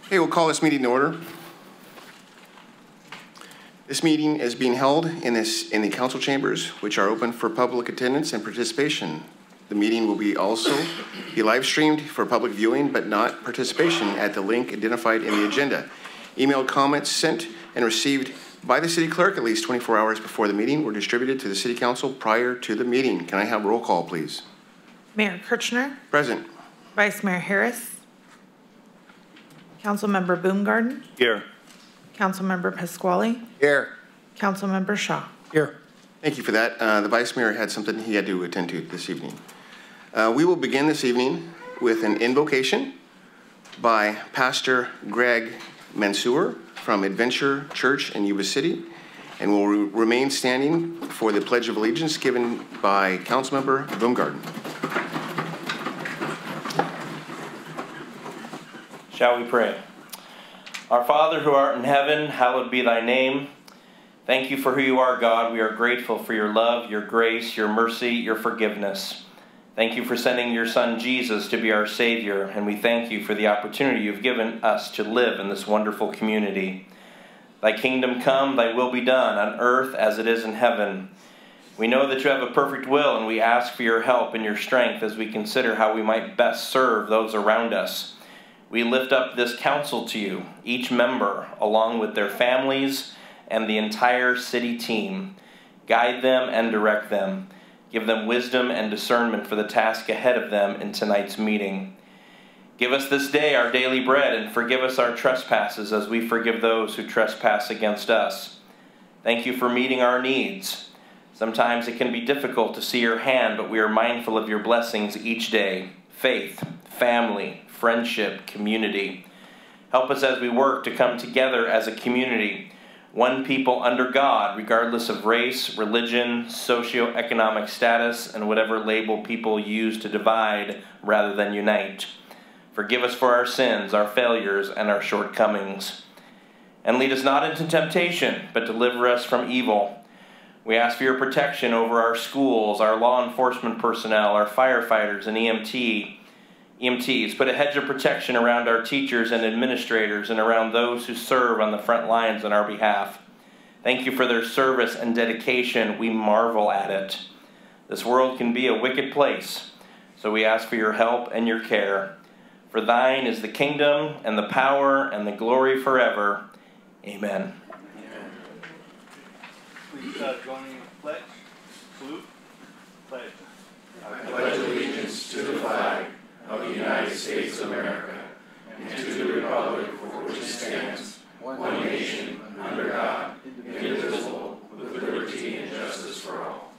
Okay, we'll call this meeting to order. This meeting is being held in the council chambers, which are open for public attendance and participation. The meeting will also be live streamed for public viewing, but not participation at the link identified in the agenda. Emailed comments sent and received by the city clerk at least 24 hours before the meeting were distributed to the city council prior to the meeting. Can I have roll call, please? Mayor Kirchner. Present. Vice Mayor Harris. Councilmember Boomgarden. Here. Councilmember Pasquale. Here. Councilmember Shaw. Here. Thank you for that. The Vice Mayor had something he had to attend to this evening. We will begin this evening with an invocation by Pastor Greg Mansour from Adventure Church in Yuba City, and will remain standing for the Pledge of Allegiance given by Councilmember Boomgarden. Shall we pray? Our Father who art in heaven, hallowed be thy name. Thank you for who you are, God. We are grateful for your love, your grace, your mercy, your forgiveness. Thank you for sending your Son Jesus to be our Savior, and we thank you for the opportunity you've given us to live in this wonderful community. Thy kingdom come, thy will be done on earth as it is in heaven. We know that you have a perfect will, and we ask for your help and your strength as we consider how we might best serve those around us. We lift up this council to you, each member, along with their families and the entire city team. Guide them and direct them. Give them wisdom and discernment for the task ahead of them in tonight's meeting. Give us this day our daily bread, and forgive us our trespasses as we forgive those who trespass against us. Thank you for meeting our needs. Sometimes it can be difficult to see your hand, but we are mindful of your blessings each day. Faith, family, friendship, community. Help us as we work to come together as a community, one people under God, regardless of race, religion, socioeconomic status, and whatever label people use to divide rather than unite. Forgive us for our sins, our failures, and our shortcomings. And lead us not into temptation, but deliver us from evil. We ask for your protection over our schools, our law enforcement personnel, our firefighters and EMTs. Put a hedge of protection around our teachers and administrators and around those who serve on the front lines on our behalf. Thank you for their service and dedication. We marvel at it. This world can be a wicked place, so we ask for your help and your care. For thine is the kingdom and the power and the glory forever. Amen. Please join me in the pledge. Salute. Pledge. I pledge allegiance to the flag of the United States of America, and to the republic for which it stands, one nation, under God, indivisible, with liberty and justice for all.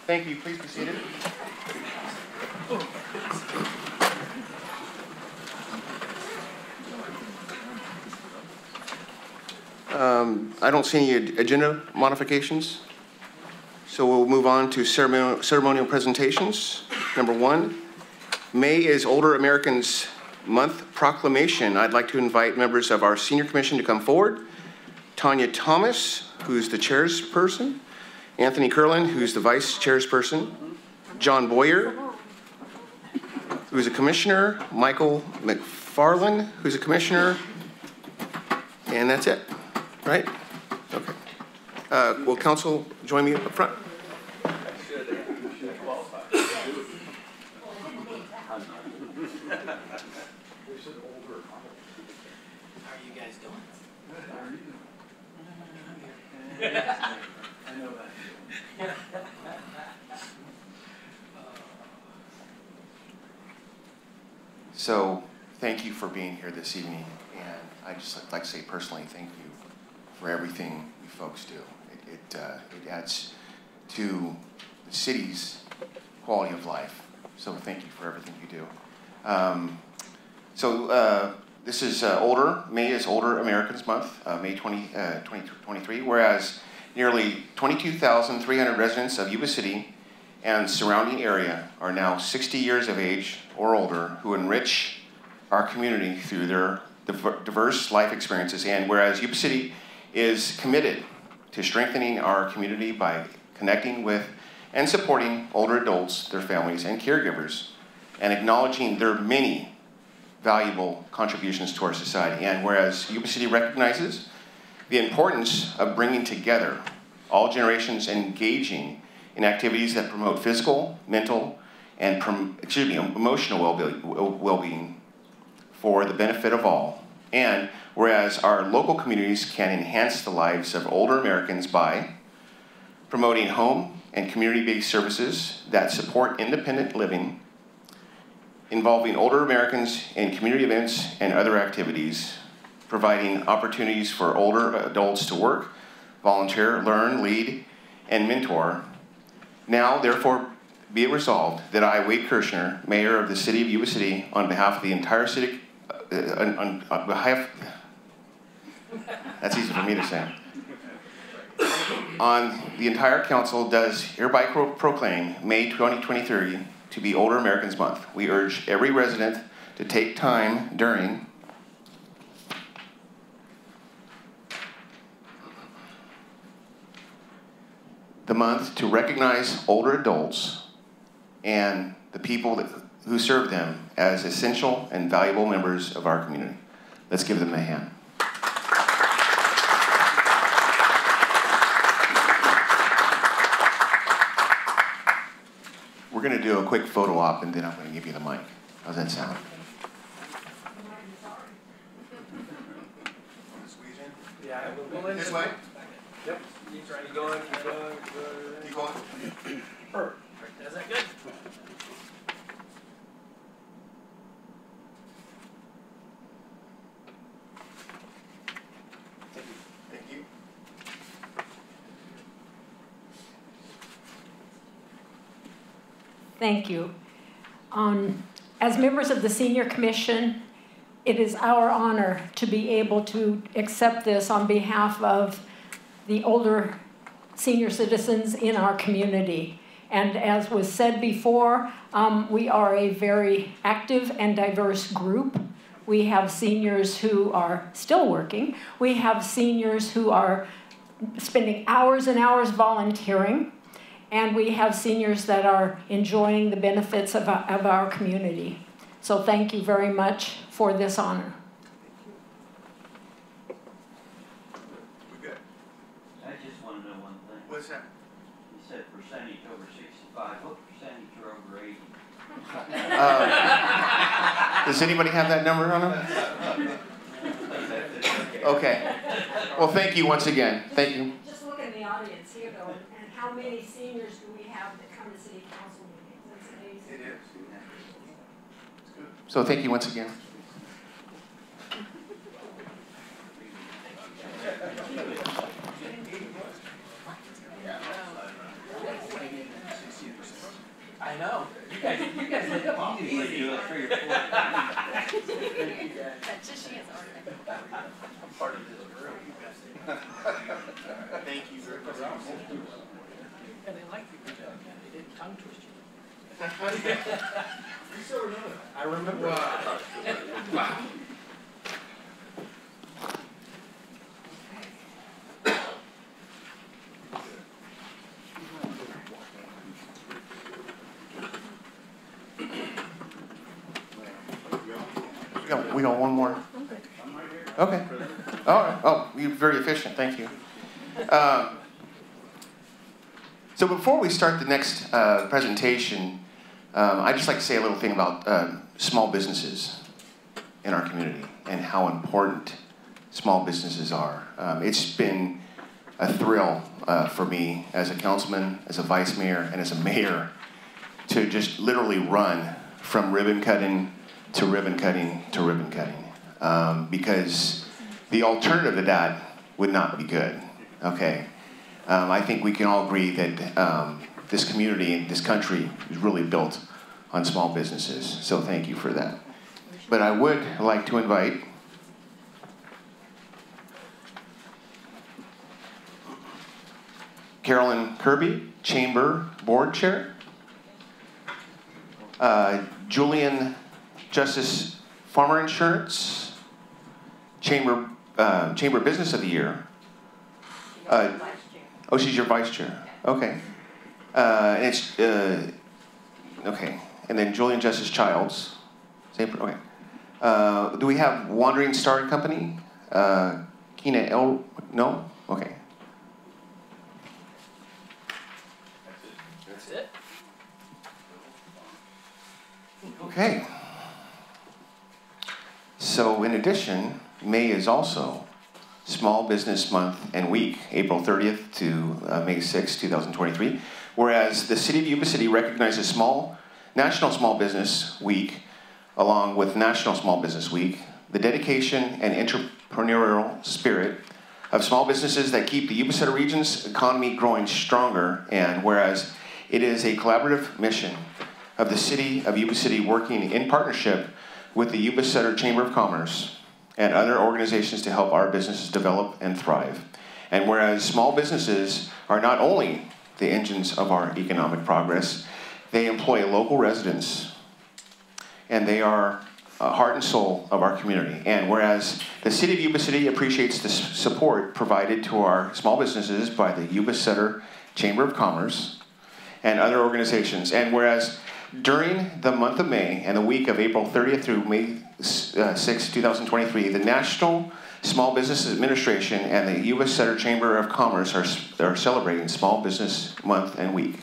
Thank you. Please be seated. I don't see any agenda modifications, so we'll move on to ceremonial presentations. Number 1. May is Older Americans Month Proclamation. I'd like to invite members of our Senior Commission to come forward. Tanya Thomas, who's the chairperson. Anthony Curlin, who's the vice chairperson. John Boyer, who's a commissioner. Michael McFarland, who's a commissioner. And that's it, right? Okay. Will council join me up front? So, thank you for being here this evening, and I'd just like to say personally thank you for everything you folks do. It adds to the city's quality of life, so thank you for everything you do. This is May is Older Americans Month, May 2023, whereas nearly 22,300 residents of Yuba City and surrounding area are now 60 years of age or older who enrich our community through their diverse life experiences. And whereas Yuba City is committed to strengthening our community by connecting with and supporting older adults, their families, and caregivers, and acknowledging their many valuable contributions to our society. And whereas Yuba City recognizes the importance of bringing together all generations and engaging in activities that promote physical, mental, and emotional well-being for the benefit of all. And whereas our local communities can enhance the lives of older Americans by promoting home and community-based services that support independent living, involving older Americans in community events and other activities, providing opportunities for older adults to work, volunteer, learn, lead, and mentor. Now, therefore, be it resolved that I, Wade Kirshner, Mayor of the City of Yuba City, on behalf of the entire city, that's easy for me to say, on the entire council does hereby proclaim May 2023 to be Older Americans Month. We urge every resident to take time during the month to recognize older adults and the people who serve them as essential and valuable members of our community. Let's give them a hand. We're going to do a quick photo op and then I'm going to give you the mic. How's that sound? Yeah, This way? Yep. Keep going, keep going, keep going. Keep going. Perfect. Is that good? Thank you. Thank you. As members of the Senior Commission, it is our honor to be able to accept this on behalf of the older senior citizens in our community. And as was said before, we are a very active and diverse group. We have seniors who are still working. We have seniors who are spending hours and hours volunteering. And we have seniors that are enjoying the benefits of our community. So thank you very much for this honor. We good? I just want to know one thing. What's that? You said percentage over 65. What percentage are over 80? Does anybody have that number on them? Okay. Well, thank you once again. Thank you. Just look in the audience here, though, and how many seniors do we have that come to city council meetings? That's amazing. It is. So thank you once again. I know. You guys hit them off easy. Do it 3 or 4 times. That's just she has I'm part of this group. Thank you very much. And they like you. They didn't tongue twist you. You still remember that? I remember. Wow. We got one more. Okay. Oh, you're very efficient. Thank you. So before we start the next presentation, I'd just like to say a little thing about small businesses in our community and how important small businesses are. It's been a thrill for me as a councilman, as a vice mayor, and as a mayor to just literally run from ribbon cutting to ribbon cutting to ribbon cutting, because the alternative to that would not be good. Okay, I think we can all agree that this community and this country is really built on small businesses. So thank you for that. But I would like to invite Carolyn Kirby, Chamber Board Chair, Julian Justice Farmer Insurance, Chamber Business of the Year. Oh, she's your vice chair. Okay. And it's okay. And then Julian Justice Childs. Same. Okay. Do we have Wandering Star Company? Kina El, no? Okay. That's it? Okay. So in addition, May is also Small Business Month and Week, April 30th to May 6th, 2023. Whereas the City of Yuba City recognizes National Small Business Week along with National Small Business Week, the dedication and entrepreneurial spirit of small businesses that keep the Yuba City region's economy growing stronger, and whereas it is a collaborative mission of the City of Yuba City working in partnership with the Yuba City Chamber of Commerce and other organizations to help our businesses develop and thrive. And whereas small businesses are not only the engines of our economic progress, they employ local residents, and they are heart and soul of our community. And whereas the City of Yuba City appreciates the support provided to our small businesses by the Yuba City Chamber of Commerce and other organizations, and whereas during the month of May and the week of April 30th through May 6, 2023, the National Small Business Administration and the Yuba City Chamber of Commerce are celebrating Small Business Month and Week.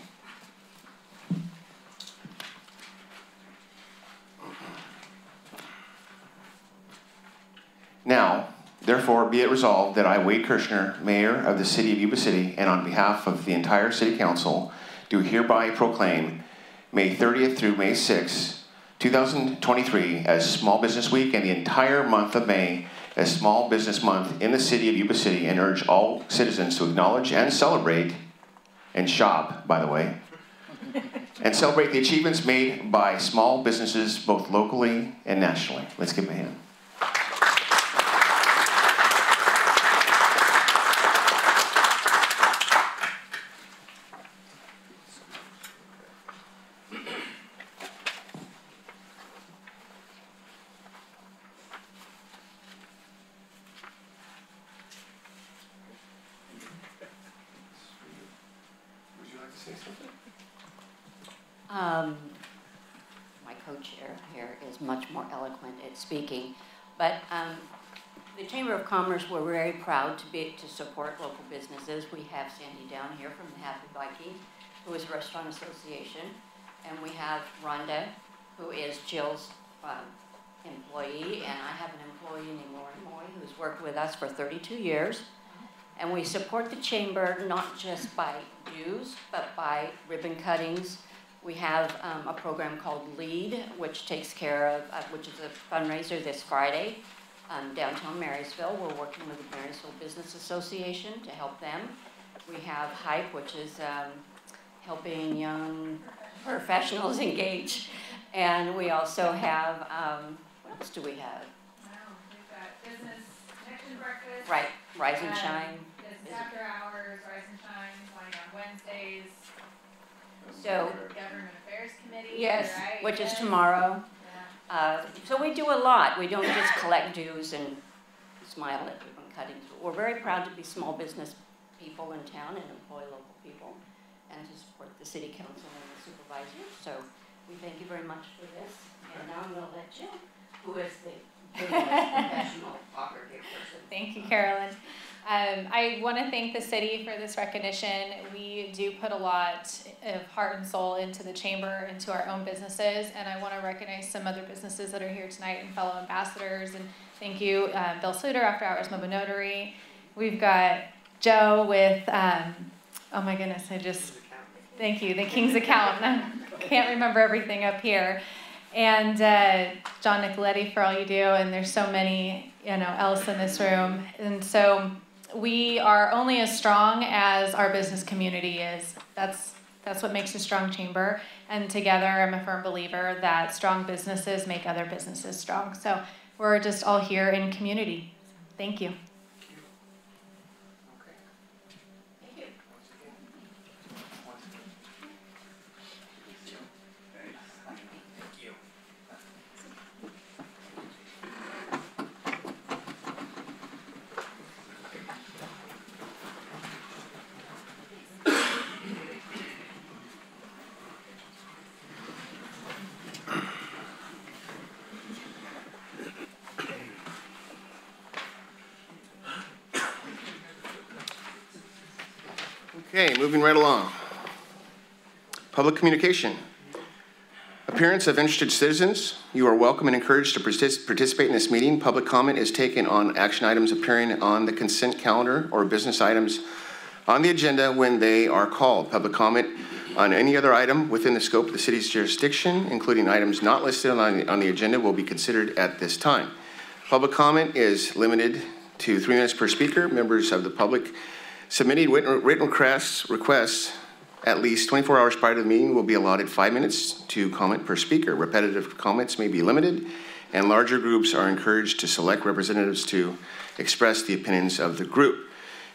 Now, therefore, be it resolved that I, Wade Kirshner, Mayor of the City of Yuba City, and on behalf of the entire City Council, do hereby proclaim May 30th through May 6th, 2023 as Small Business Week and the entire month of May as Small Business Month in the City of Yuba City, and urge all citizens to acknowledge and celebrate, and shop, by the way, and celebrate the achievements made by small businesses both locally and nationally. Let's give them a hand. My co-chair here is much more eloquent at speaking, but the Chamber of Commerce, we're very proud to support local businesses. We have Sandy down here from the Happy Viking, who is a restaurant association, and we have Rhonda, who is Jill's employee, and I have an employee named Lauren Moy, who's worked with us for 32 years. And we support the Chamber not just by dues, but by ribbon cuttings. We have a program called LEAD, which takes care of, which is a fundraiser this Friday, downtown Marysville. We're working with the Marysville Business Association to help them. We have HYPE, which is helping young professionals engage. And we also have, what else do we have? We've got Business Connection Breakfast. Right, Rise and Shine. Business After Hours, Rise and Shine, going on Wednesdays. So, Government Affairs Committee. yes, Right? which is Yes. tomorrow. Yeah. So we do a lot. We don't just collect dues and smile at ribbon cuttings. We're very proud to be small business people in town and employ local people and to support the City Council and the supervisors. So we thank you very much for this. And now I'm going to let Jill, who is the professional operative person. Thank you, Carolyn. I want to thank the city for this recognition. We do put a lot of heart and soul into the chamber, into our own businesses, and I want to recognize some other businesses that are here tonight and fellow ambassadors. And thank you, Bill Suter, After Hours Mobile Notary. We've got Joe with, oh my goodness, thank you, the King's Accountant. I can't remember everything up here. And John Nicoletti for all you do, and there's so many, else in this room. And so we are only as strong as our business community is. That's what makes a strong chamber. And together, I'm a firm believer that strong businesses make other businesses strong. So we're just all here in community. Thank you. Okay, moving right along. Public communication. Appearance of interested citizens. You are welcome and encouraged to participate in this meeting. Public comment is taken on action items appearing on the consent calendar or business items on the agenda when they are called. Public comment on any other item within the scope of the city's jurisdiction, including items not listed on the agenda, will be considered at this time. Public comment is limited to 3 minutes per speaker. Members of the public submitting written requests at least 24 hours prior to the meeting will be allotted 5 minutes to comment per speaker. Repetitive comments may be limited, and larger groups are encouraged to select representatives to express the opinions of the group.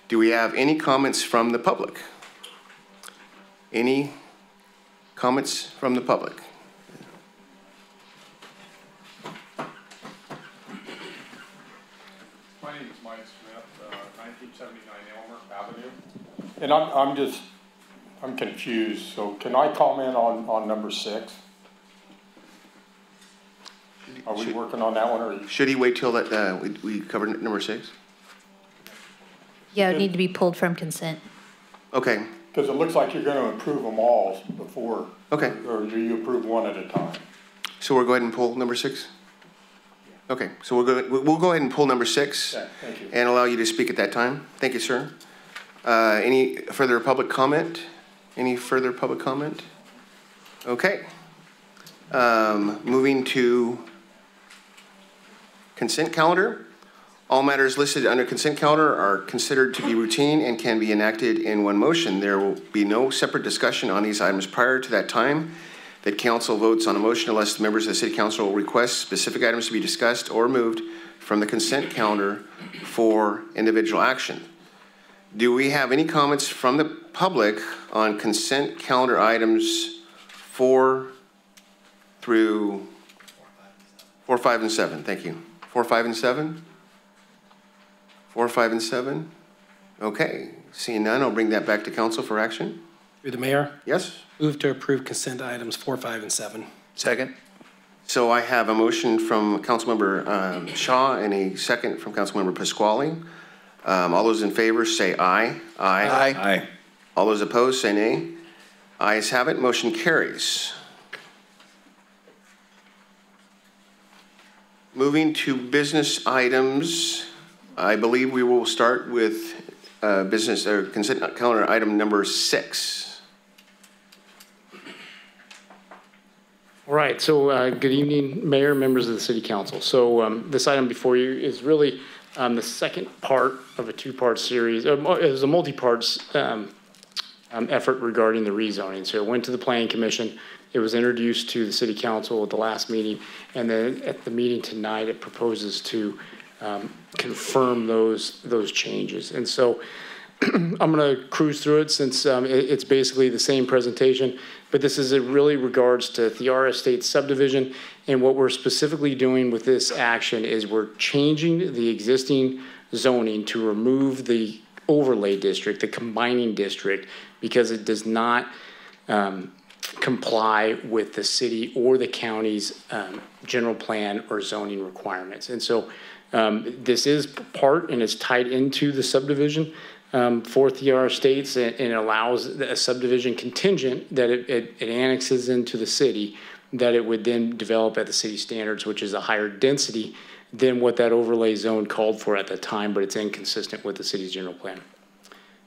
Do we have any comments from the public? Any comments from the public? My name is Mike Smith, 1979 Elmer Avenue. And I'm confused. So can I comment on number 6? Are we working on that one, or should he wait till that we covered number 6? Yeah, it would need to be pulled from consent. Okay. Because it looks like you're going to approve them all before. Okay. Or do you approve one at a time? So we'll go ahead and pull number 6? Okay, so we'll go ahead and pull number 6. Yeah, thank you. And allow you to speak at that time. Thank you, sir. Any further public comment? Any further public comment? Okay. Moving to consent calendar. All matters listed under consent calendar are considered to be routine and can be enacted in one motion. There will be no separate discussion on these items prior to that time that council votes on a motion unless the members of the city council request specific items to be discussed or moved from the consent calendar for individual action. Do we have any comments from the public on consent calendar items 4, 5, and 7? Thank you. 4, 5, and 7? 4, 5, and 7? Okay, seeing none, I'll bring that back to council for action. Through the mayor? Yes? Move to approve consent items 4, 5, and 7. Second. So I have a motion from Councilmember Shaw and a second from Councilmember Pasquale. All those in favor say aye. Aye. Aye. Aye. All those opposed say nay. Ayes have it, motion carries. Moving to business items, I believe we will start with consent calendar item number 6. All right, so good evening, Mayor, members of the City Council. So this item before you is really the second part of a 2-part series. It was a multi-part effort regarding the rezoning. So it went to the Planning Commission. It was introduced to the City Council at the last meeting, and then at the meeting tonight, it proposes to confirm those changes. And so I'm going to cruise through it since it's basically the same presentation, but this is really regards to Thiara Estate subdivision. And what we're specifically doing with this action is we're changing the existing zoning to remove the overlay district, the combining district, because it does not comply with the city or the county's general plan or zoning requirements. And so this is part and it's tied into the subdivision for Thiara Estates, and it allows a subdivision contingent that it annexes into the city, that it would then develop at the city standards, which is a higher density than what that overlay zone called for at the time, but it's inconsistent with the city's general plan.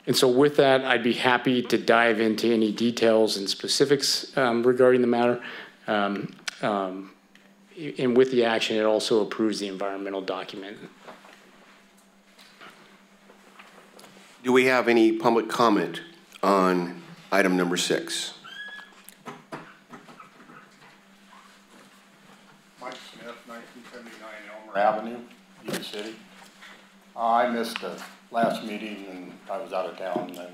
And so with that, I'd be happy to dive into any details and specifics regarding the matter. And with the action, it also approves the environmental document. Do we have any public comment on item number 6? Mike Smith, 1979 Elmer Avenue, Yuba City. I missed the last meeting and I was out of town, and I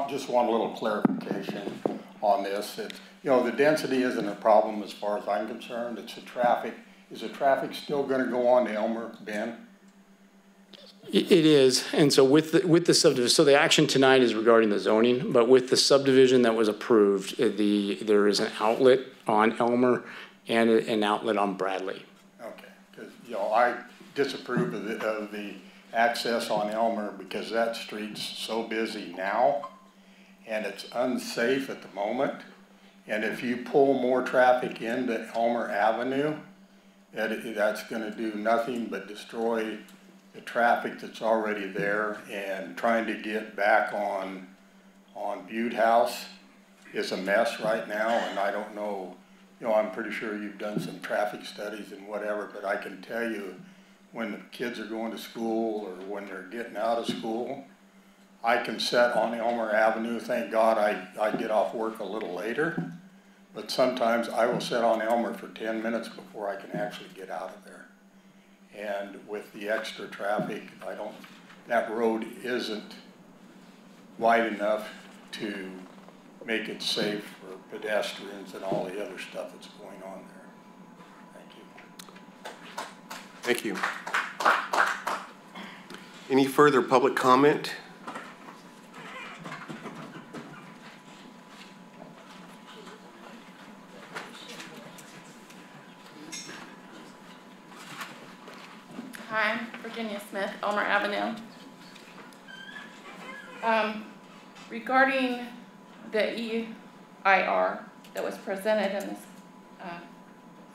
just want a little clarification on this. The density isn't a problem as far as I'm concerned. It's the traffic. Is the traffic still going to go on to Elmer, Ben? It is, and so with the subdivision, so the action tonight is regarding the zoning, but with the subdivision that was approved, there is an outlet on Elmer and an outlet on Bradley. Okay, because I disapprove of the access on Elmer because that street's so busy now, and it's unsafe at the moment. And if you pull more traffic into Elmer Avenue, that's going to do nothing but destroy the traffic that's already there. And trying to get back on Butte House is a mess right now, and I don't know, I'm pretty sure you've done some traffic studies and whatever, but I can tell you when the kids are going to school or when they're getting out of school, I can set on Elmer Avenue. Thank God I get off work a little later, but sometimes I will sit on Elmer for 10 minutes before I can actually get out of there. And with the extra traffic, that road isn't wide enough to make it safe for pedestrians and all the other stuff that's going on there. Thank you. Thank you. Any further public comment? Hi, Virginia Smith, Elmer Avenue. Regarding the EIR that was presented in this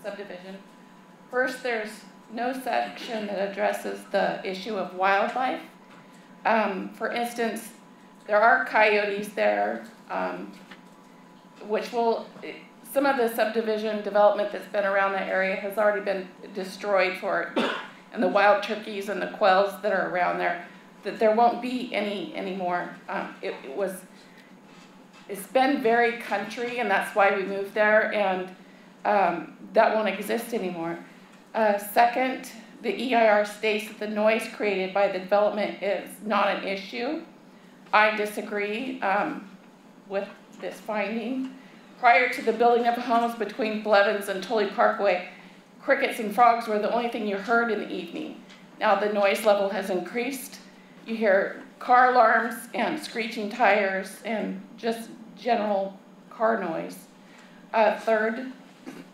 subdivision, first, there's no section that addresses the issue of wildlife. For instance, there are coyotes there, which will, some of the subdivision development that's been around the area has already been destroyed for it. And the wild turkeys and the quails that are around there, that there won't be any anymore. It's been very country, and that's why we moved there, and that won't exist anymore. Second, the EIR states that the noise created by the development is not an issue. I disagree with this finding. Prior to the building of homes between Blevins and Tully Parkway, crickets and frogs were the only thing you heard in the evening. Now the noise level has increased. You hear car alarms and screeching tires and just general car noise. Third,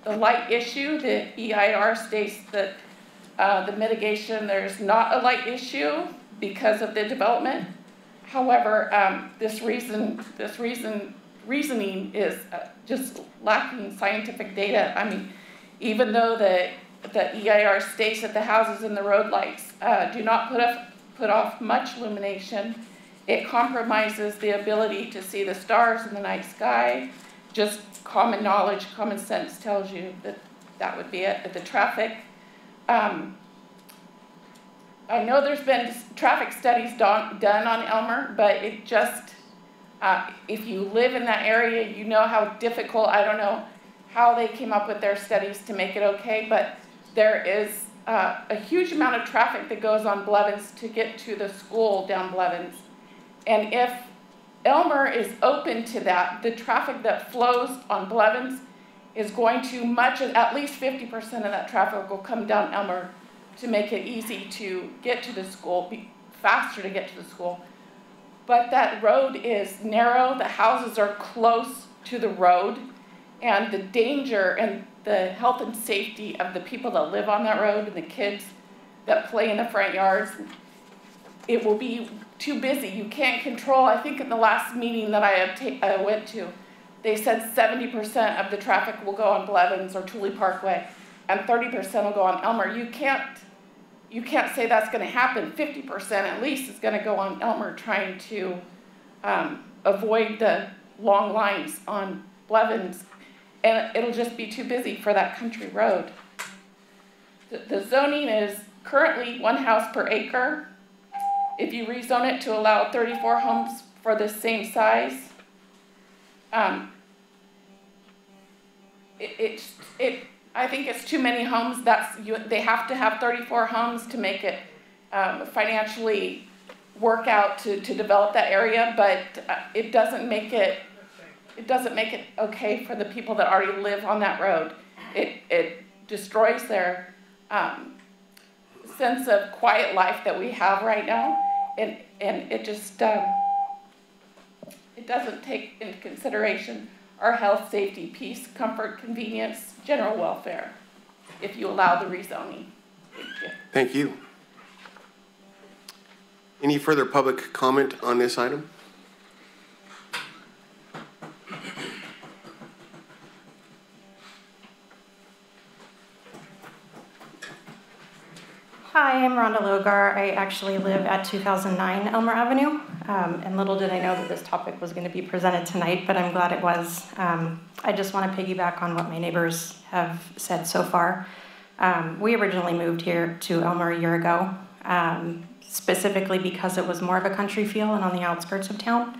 the light issue, the EIR states that the mitigation, there's not a light issue because of the development. However, this reasoning is just lacking scientific data. I mean, even though the EIR states that the houses and the road lights do not put off much illumination, it compromises the ability to see the stars in the night sky. Just common knowledge, common sense tells you that that would be it. The traffic, I know there's been traffic studies done on Elmer, but it just, if you live in that area, you know how difficult, I don't know how they came up with their studies to make it okay, but there is a huge amount of traffic that goes on Blevins to get to the school down Blevins. And if Elmer is open to that, the traffic that flows on Blevins is going to at least 50% of that traffic will come down Elmer to make it easy to get to the school, faster to get to the school. But that road is narrow, the houses are close to the road, and the danger and the health and safety of the people that live on that road and the kids that play in the front yards, it will be too busy. You can't control. I think in the last meeting that I went to, they said 70% of the traffic will go on Blevins or Tully Parkway, and 30% will go on Elmer. You can't say that's going to happen. 50% at least is going to go on Elmer, trying to avoid the long lines on Blevins. And it'll just be too busy for that country road. The zoning is currently 1 house per acre. If you rezone it to allow 34 homes for the same size, I think it's too many homes. They have to have 34 homes to make it financially work out to develop that area, but it doesn't make it okay for the people that already live on that road. It destroys their sense of quiet life that we have right now, and it just it doesn't take into consideration our health, safety, peace, comfort, convenience, general welfare, if you allow the rezoning. Thank you. Thank you. Any further public comment on this item? Hi, I'm Rhonda Logar. I actually live at 2009 Elmer Avenue, and little did I know that this topic was going to be presented tonight, but I'm glad it was. I just want to piggyback on what my neighbors have said so far. We originally moved here to Elmer a year ago, specifically because it was more of a country feel and on the outskirts of town.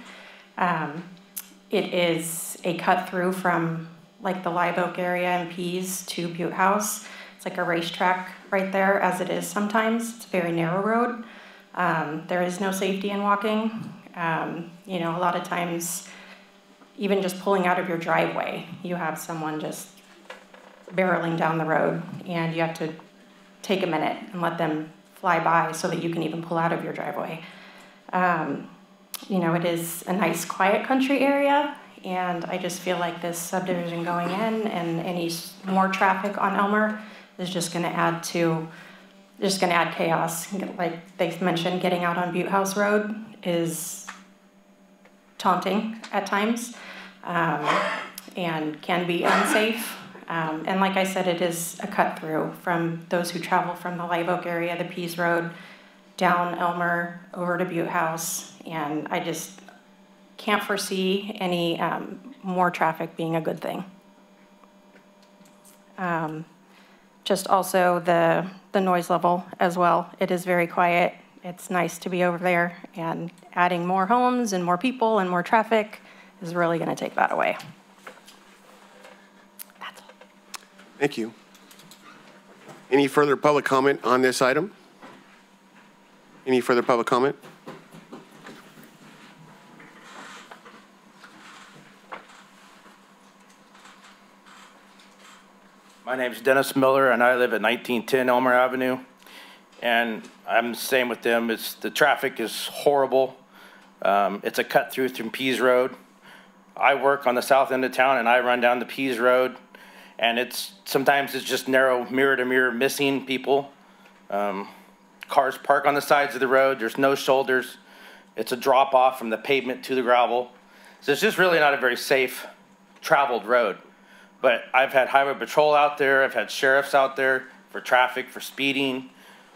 It is a cut through from like the Live Oak area and Pease to Butte House. It's like a racetrack right there, as it is sometimes. It's a very narrow road. There is no safety in walking. You know, a lot of times, even just pulling out of your driveway, you have someone just barreling down the road, and you have to take a minute and let them fly by so that you can even pull out of your driveway. You know, it is a nice, quiet country area, and I just feel like this subdivision going in and any more traffic on Elmer is just going to add chaos. Like they mentioned, getting out on Butte House Road is taunting at times and can be unsafe. And like I said, it is a cut through from those who travel from the Live Oak area, the Pease Road, down Elmer, over to Butte House, and I just can't foresee any more traffic being a good thing. Just also the noise level as well. It is very quiet. It's nice to be over there, and adding more homes and more people and more traffic is really going to take that away. That's all. Thank you. Any further public comment on this item? Any further public comment? My name's Dennis Miller, and I live at 1910 Elmer Avenue. And I'm the same with them. The traffic is horrible. It's a cut through Pease Road. I work on the south end of town, and I run down the Pease Road. And sometimes it's just narrow mirror to mirror missing people. Cars park on the sides of the road. There's no shoulders. It's a drop off from the pavement to the gravel. So it's just really not a very safe traveled road. But I've had highway patrol out there. I've had sheriffs out there for traffic, for speeding.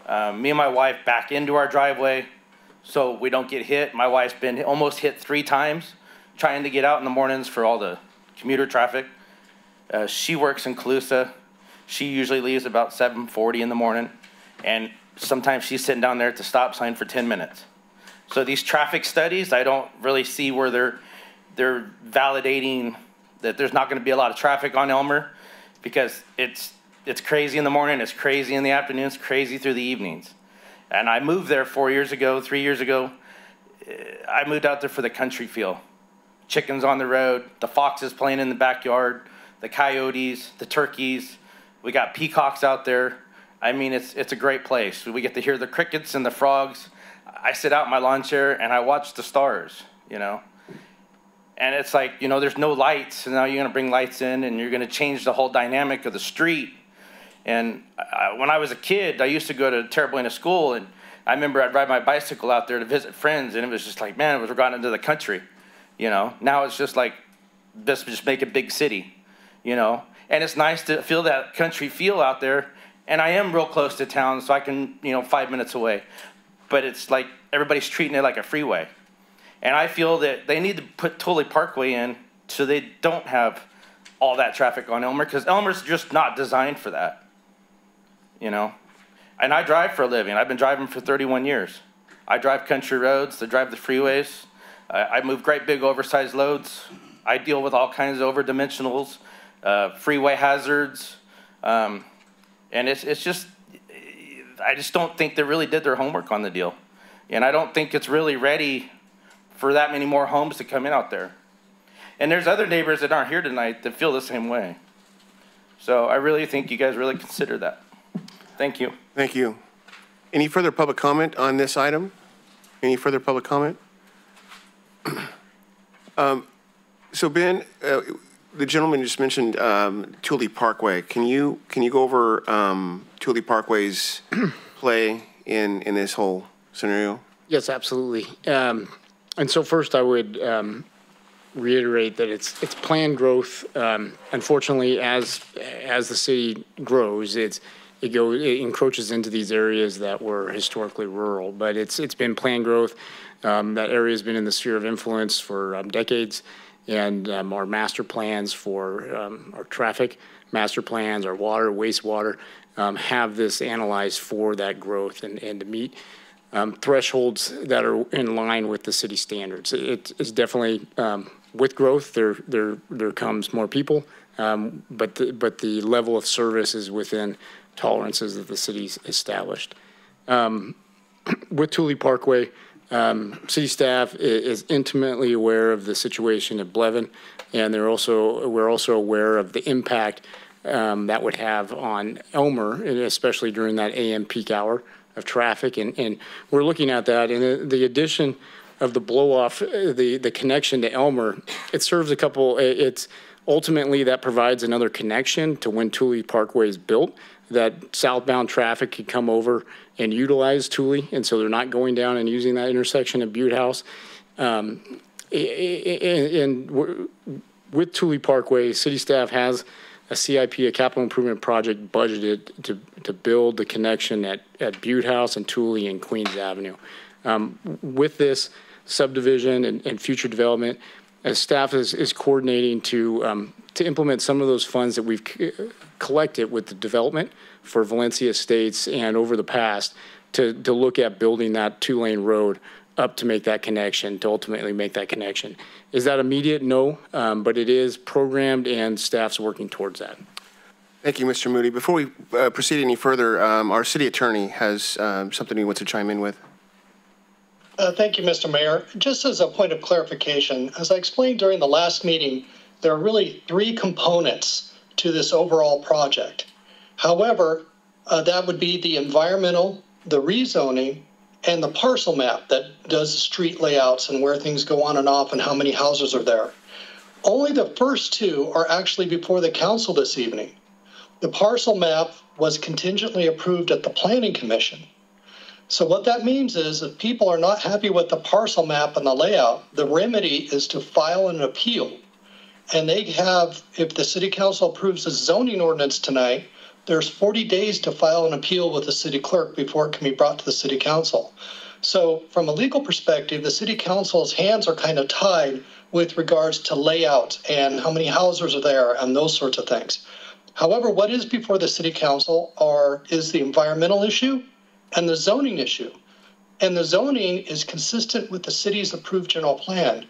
Me and my wife back into our driveway so we don't get hit. My wife's been almost hit 3 times trying to get out in the mornings for all the commuter traffic. She works in Colusa. She usually leaves about 7:40 in the morning. And sometimes she's sitting down there at the stop sign for 10 minutes. So these traffic studies, I don't really see where they're validating that there's not going to be a lot of traffic on Elmer, because it's crazy in the morning, it's crazy in the afternoon, it's crazy through the evenings. And I moved there 3 years ago. I moved out there for the country feel. Chickens on the road, the foxes playing in the backyard, the coyotes, the turkeys. We got peacocks out there. I mean, it's a great place. We get to hear the crickets and the frogs. I sit out in my lawn chair and I watch the stars, you know. And it's like, you know, there's no lights, and now you're going to bring lights in, and you're going to change the whole dynamic of the street. And when I was a kid, I used to go to Terra Buena school, and I remember I'd ride my bicycle out there to visit friends, and it was just like, man, we're going into the country, you know. Now it's just like, let's just make a big city, you know. And it's nice to feel that country feel out there, and I am real close to town, so I can, you know, 5 minutes away. But it's like everybody's treating it like a freeway. And I feel that they need to put Tully Parkway in so they don't have all that traffic on Elmer, because Elmer's just not designed for that, you know. And I drive for a living. I've been driving for 31 years. I drive country roads. I drive the freeways. I move great big oversized loads. I deal with all kinds of overdimensionals, freeway hazards. And it's just, I just don't think they really did their homework on the deal. And I don't think it's really ready for that many more homes to come in out there. And there's other neighbors that aren't here tonight that feel the same way. So I really think you guys really consider that. Thank you. Thank you. Any further public comment on this item? Any further public comment? So Ben, the gentleman just mentioned Tully Parkway. Can you go over Tully Parkway's play in this whole scenario? Yes, absolutely. And so first I would reiterate that it's planned growth. Unfortunately, as the city grows, it encroaches into these areas that were historically rural. But it's been planned growth. That area has been in the sphere of influence for decades, and our master plans for our traffic master plans, our water, wastewater, have this analyzed for that growth and to meet thresholds that are in line with the city standards. It is definitely with growth there comes more people, but the level of service is within tolerances that the city's established. With Thule Parkway, city staff is intimately aware of the situation at Blevin, and we're also aware of the impact that would have on Elmer, and especially during that AM peak hour of traffic. And we're looking at that, and the addition of the blow off, the connection to Elmer, it serves a couple. It's ultimately that provides another connection to when Thule Parkway is built, that southbound traffic could come over and utilize Thule, and so they're not going down and using that intersection at Butte House. And with Thule Parkway, city staff has a CIP, a capital improvement project, budgeted to build the connection at Butte House and Thule and Queens Avenue. With this subdivision and future development, as staff is coordinating to implement some of those funds that we've collected with the development for Valencia Estates and over the past to look at building that 2-lane road up to make that connection, to ultimately make that connection. Is that immediate? No, but it is programmed and staff's working towards that. Thank you, Mr. Moody. Before we proceed any further, our city attorney has something he wants to chime in with. Thank you, Mr. Mayor. Just as a point of clarification, as I explained during the last meeting, there are really 3 components to this overall project. However, that would be the environmental, the rezoning, and the parcel map that does the street layouts and where things go on and off and how many houses are there. Only the first 2 are actually before the council this evening. The parcel map was contingently approved at the Planning Commission. So what that means is if people are not happy with the parcel map and the layout, the remedy is to file an appeal. And they have, if the city council approves the zoning ordinance tonight, there's 40 days to file an appeal with the city clerk before it can be brought to the city council. So from a legal perspective, the city council's hands are kind of tied with regards to layout and how many houses are there and those sorts of things. However, what is before the city council is the environmental issue and the zoning issue. And the zoning is consistent with the city's approved general plan.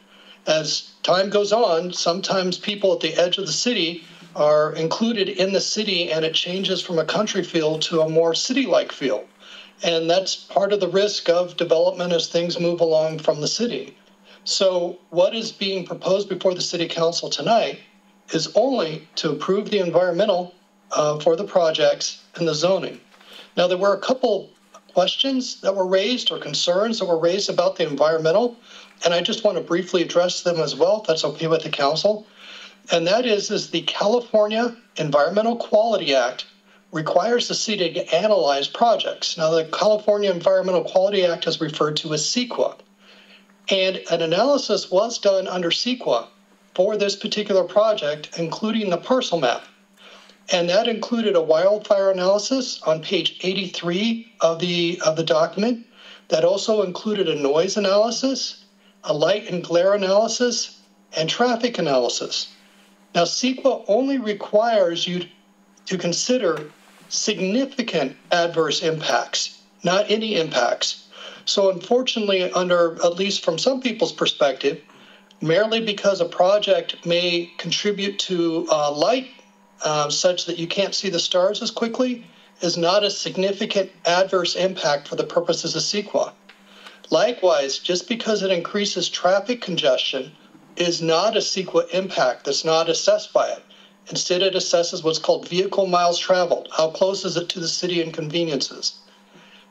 As time goes on, sometimes people at the edge of the city are included in the city and it changes from a country feel to a more city-like feel. And that's part of the risk of development as things move along from the city. So what is being proposed before the city council tonight is only to approve the environmental for the projects and the zoning. Now, there were a couple questions that were raised or concerns that were raised about the environmental, and I just want to briefly address them as well, if that's okay with the council. And that is the California Environmental Quality Act requires the city to analyze projects. Now, the California Environmental Quality Act is referred to as CEQA. And an analysis was done under CEQA for this particular project, including the parcel map. And that included a wildfire analysis on page 83 of the document. That also included a noise analysis, a light and glare analysis, and traffic analysis. Now, CEQA only requires you to consider significant adverse impacts, not any impacts. So unfortunately, at least from some people's perspective, merely because a project may contribute to light such that you can't see the stars as quickly is not a significant adverse impact for the purposes of CEQA. Likewise, just because it increases traffic congestion is not a CEQA impact that's not assessed by it. Instead, it assesses what's called vehicle miles traveled. How close is it to the city inconveniences?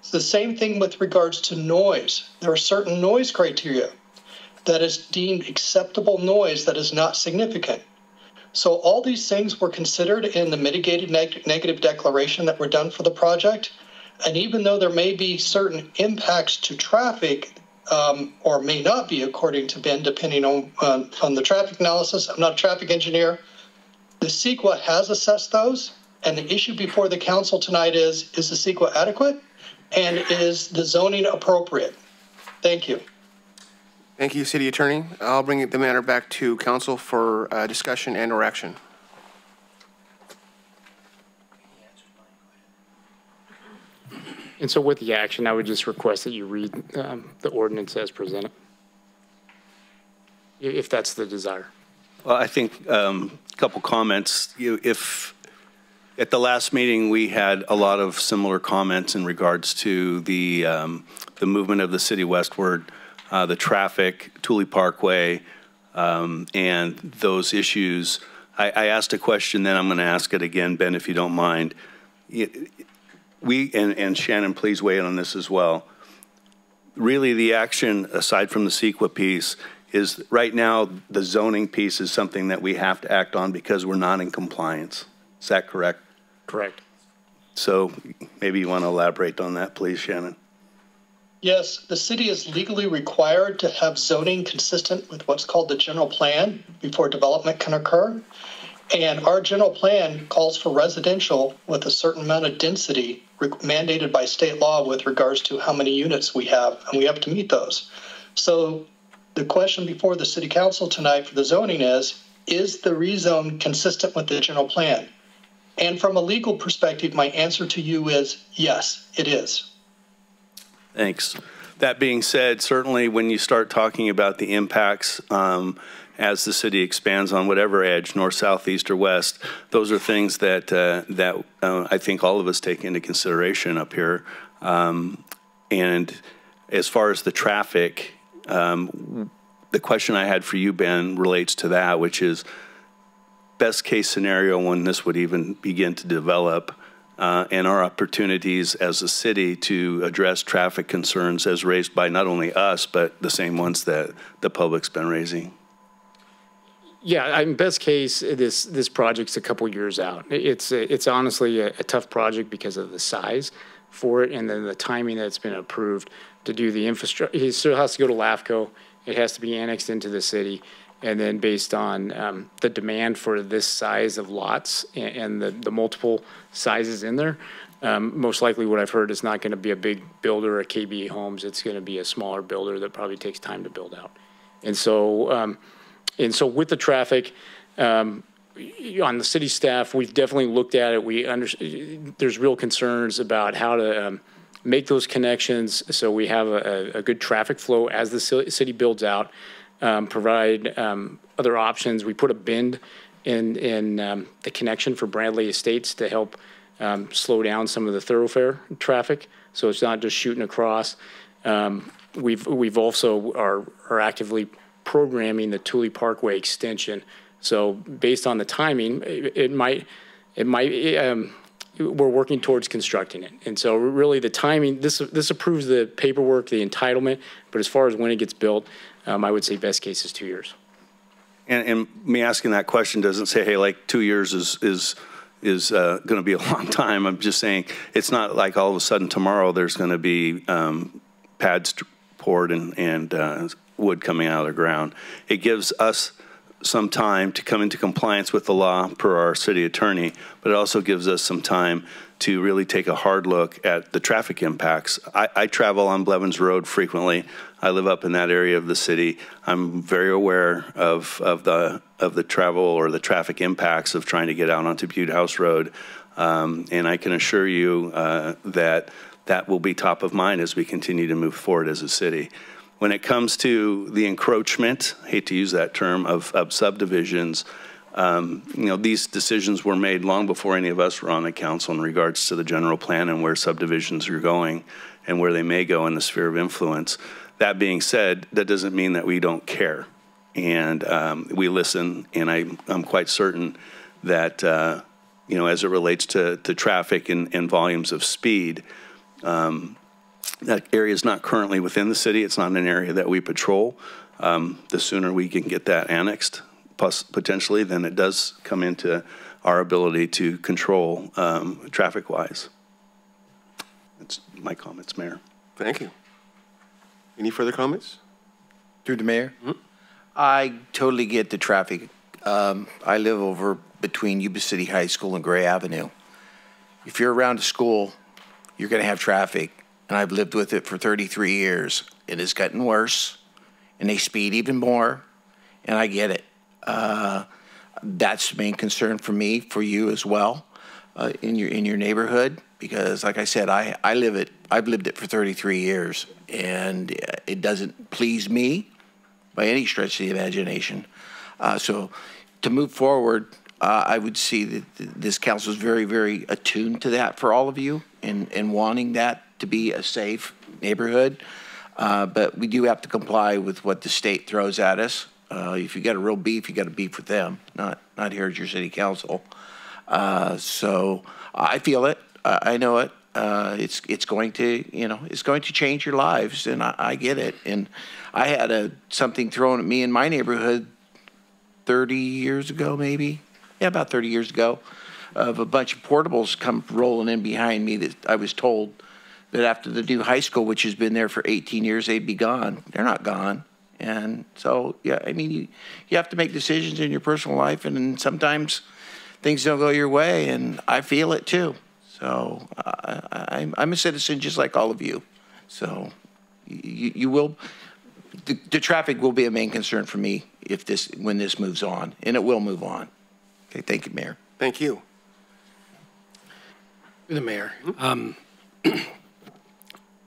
It's the same thing with regards to noise. There are certain noise criteria that is deemed acceptable noise that is not significant. So all these things were considered in the mitigated negative declaration that were done for the project. And even though there may be certain impacts to traffic, or may not be, according to Ben, depending on the traffic analysis. I'm not a traffic engineer. The CEQA has assessed those, And the issue before the council tonight is the CEQA adequate? And is the zoning appropriate? Thank you. Thank you, City Attorney. I'll bring the matter back to council for discussion and or action. And so with the action, I would just request that you read the ordinance as presented, if that's the desire. Well, I think a couple comments. If at the last meeting we had a lot of similar comments in regards to the movement of the city westward, the traffic, Thule Parkway, and those issues. I asked a question, then I'm going to ask it again, Ben, if you don't mind. We, and Shannon, please weigh in on this as well. Really, the action, aside from the CEQA piece, is right now the zoning piece is something that we have to act on because we're not in compliance. Is that correct? Correct. So maybe you want to elaborate on that, please, Shannon. Yes, the city is legally required to have zoning consistent with what's called the general plan before development can occur. And our general plan calls for residential with a certain amount of density mandated by state law with regards to how many units we have, and we have to meet those. So the question before the city council tonight for the zoning is the rezone consistent with the general plan? And from a legal perspective, my answer to you is yes, it is. Thanks. That being said, certainly when you start talking about the impacts as the city expands on whatever edge, north, south, east, or west, those are things that I think all of us take into consideration up here. And as far as the traffic, the question I had for you, Ben, relates to that, which is best case scenario when this would even begin to develop, and our opportunities as a city to address traffic concerns as raised by not only us, but the same ones that the public's been raising. Yeah, in best case, this project's a couple years out. It's honestly a tough project because of the size for it and then the timing that's been approved to do the infrastructure. It still has to go to LAFCO. It has to be annexed into the city. And then based on the demand for this size of lots and the multiple sizes in there, most likely what I've heard is not going to be a big builder, a KBA Homes. It's going to be a smaller builder that probably takes time to build out. And so with the traffic, on the city staff, we've definitely looked at it. There's real concerns about how to make those connections so we have a good traffic flow as the city builds out. Provide other options. We put a bend in the connection for Bradley Estates to help slow down some of the thoroughfare traffic, so it's not just shooting across. We've also are actively programming the Thule Parkway extension. So based on the timing, we're working towards constructing it. And so really the timing, this approves the paperwork, the entitlement, but as far as when it gets built, I would say best case is 2 years. And me asking that question doesn't say, hey, like 2 years is going to be a long time. I'm just saying it's not like all of a sudden tomorrow there's going to be pads poured and wood coming out of the ground. It gives us some time to come into compliance with the law per our city attorney, but it also gives us some time to really take a hard look at the traffic impacts. I travel on Blevins Road frequently. I live up in that area of the city. I'm very aware of the travel or the traffic impacts of trying to get out onto Butte House Road, and I can assure you that will be top of mind as we continue to move forward as a city. When it comes to the encroachment, I hate to use that term, of subdivisions, these decisions were made long before any of us were on the council in regards to the general plan and where subdivisions are going and where they may go in the sphere of influence. That being said, that doesn't mean that we don't care. And we listen, and I'm quite certain that, as it relates to traffic and volumes of speed, that area is not currently within the city. It's not an area that we patrol. The sooner we can get that annexed, potentially, then it does come into our ability to control traffic-wise. That's my comments, Mayor. Thank you. Any further comments? Through the mayor? Mm-hmm. I totally get the traffic. I live over between Yuba City High School and Gray Avenue. if you're around a school, you're going to have traffic. And I've lived with it for 33 years. It has gotten worse, and they speed even more, and I get it. That's the main concern for me, for you as well, in your neighborhood, because like I said, I've lived it for 33 years, and it doesn't please me by any stretch of the imagination. So to move forward, I would see that this council is very, very attuned to that for all of you, and wanting that to be a safe neighborhood. But we do have to comply with what the state throws at us. If you got a real beef, you got to beef with them, not here at your city council. So I feel it. I know it. It's going to, it's going to change your lives, and I get it. And I had something thrown at me in my neighborhood 30 years ago, maybe. Yeah, about 30 years ago, of a bunch of portables come rolling in behind me that I was told that after the new high school, which has been there for 18 years, they'd be gone. They're not gone. And so, yeah, I mean, you have to make decisions in your personal life, and sometimes things don't go your way, and I feel it too. So I'm a citizen just like all of you. So you will, the traffic will be a main concern for me when this moves on, and it will move on. Okay, thank you, Mayor. Thank you. The Mayor.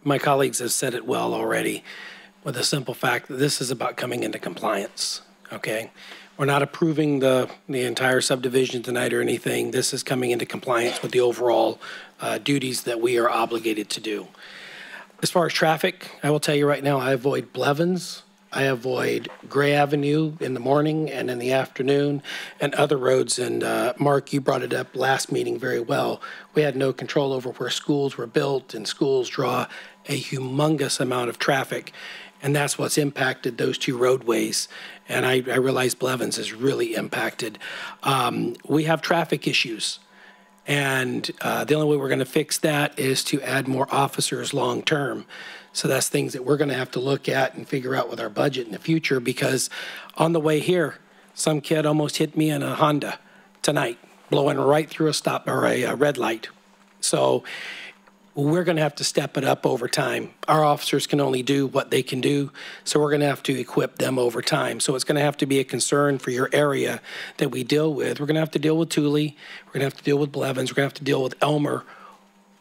My colleagues have said it well already, with the simple fact that this is about coming into compliance, okay? We're not approving the entire subdivision tonight or anything. This is coming into compliance with the overall duties that we are obligated to do. As far as traffic, I will tell you right now, I avoid Blevins. I avoid Gray Avenue in the morning and in the afternoon, and other roads. And Mark, you brought it up last meeting very well. We had no control over where schools were built, and schools draw a humongous amount of traffic. And that's what's impacted those two roadways. And I realize Blevins is really impacted. We have traffic issues. And the only way we're going to fix that is to add more officers long term. So that's things that we're going to have to look at and figure out with our budget in the future, because on the way here, some kid almost hit me in a Honda tonight, blowing right through a stop or a red light. So we're going to have to step it up over time. Our officers can only do what they can do, so we're going to have to equip them over time. So it's going to have to be a concern for your area that we deal with. We're going to have to deal with Thule. We're going to have to deal with Blevins. We're going to have to deal with Elmer,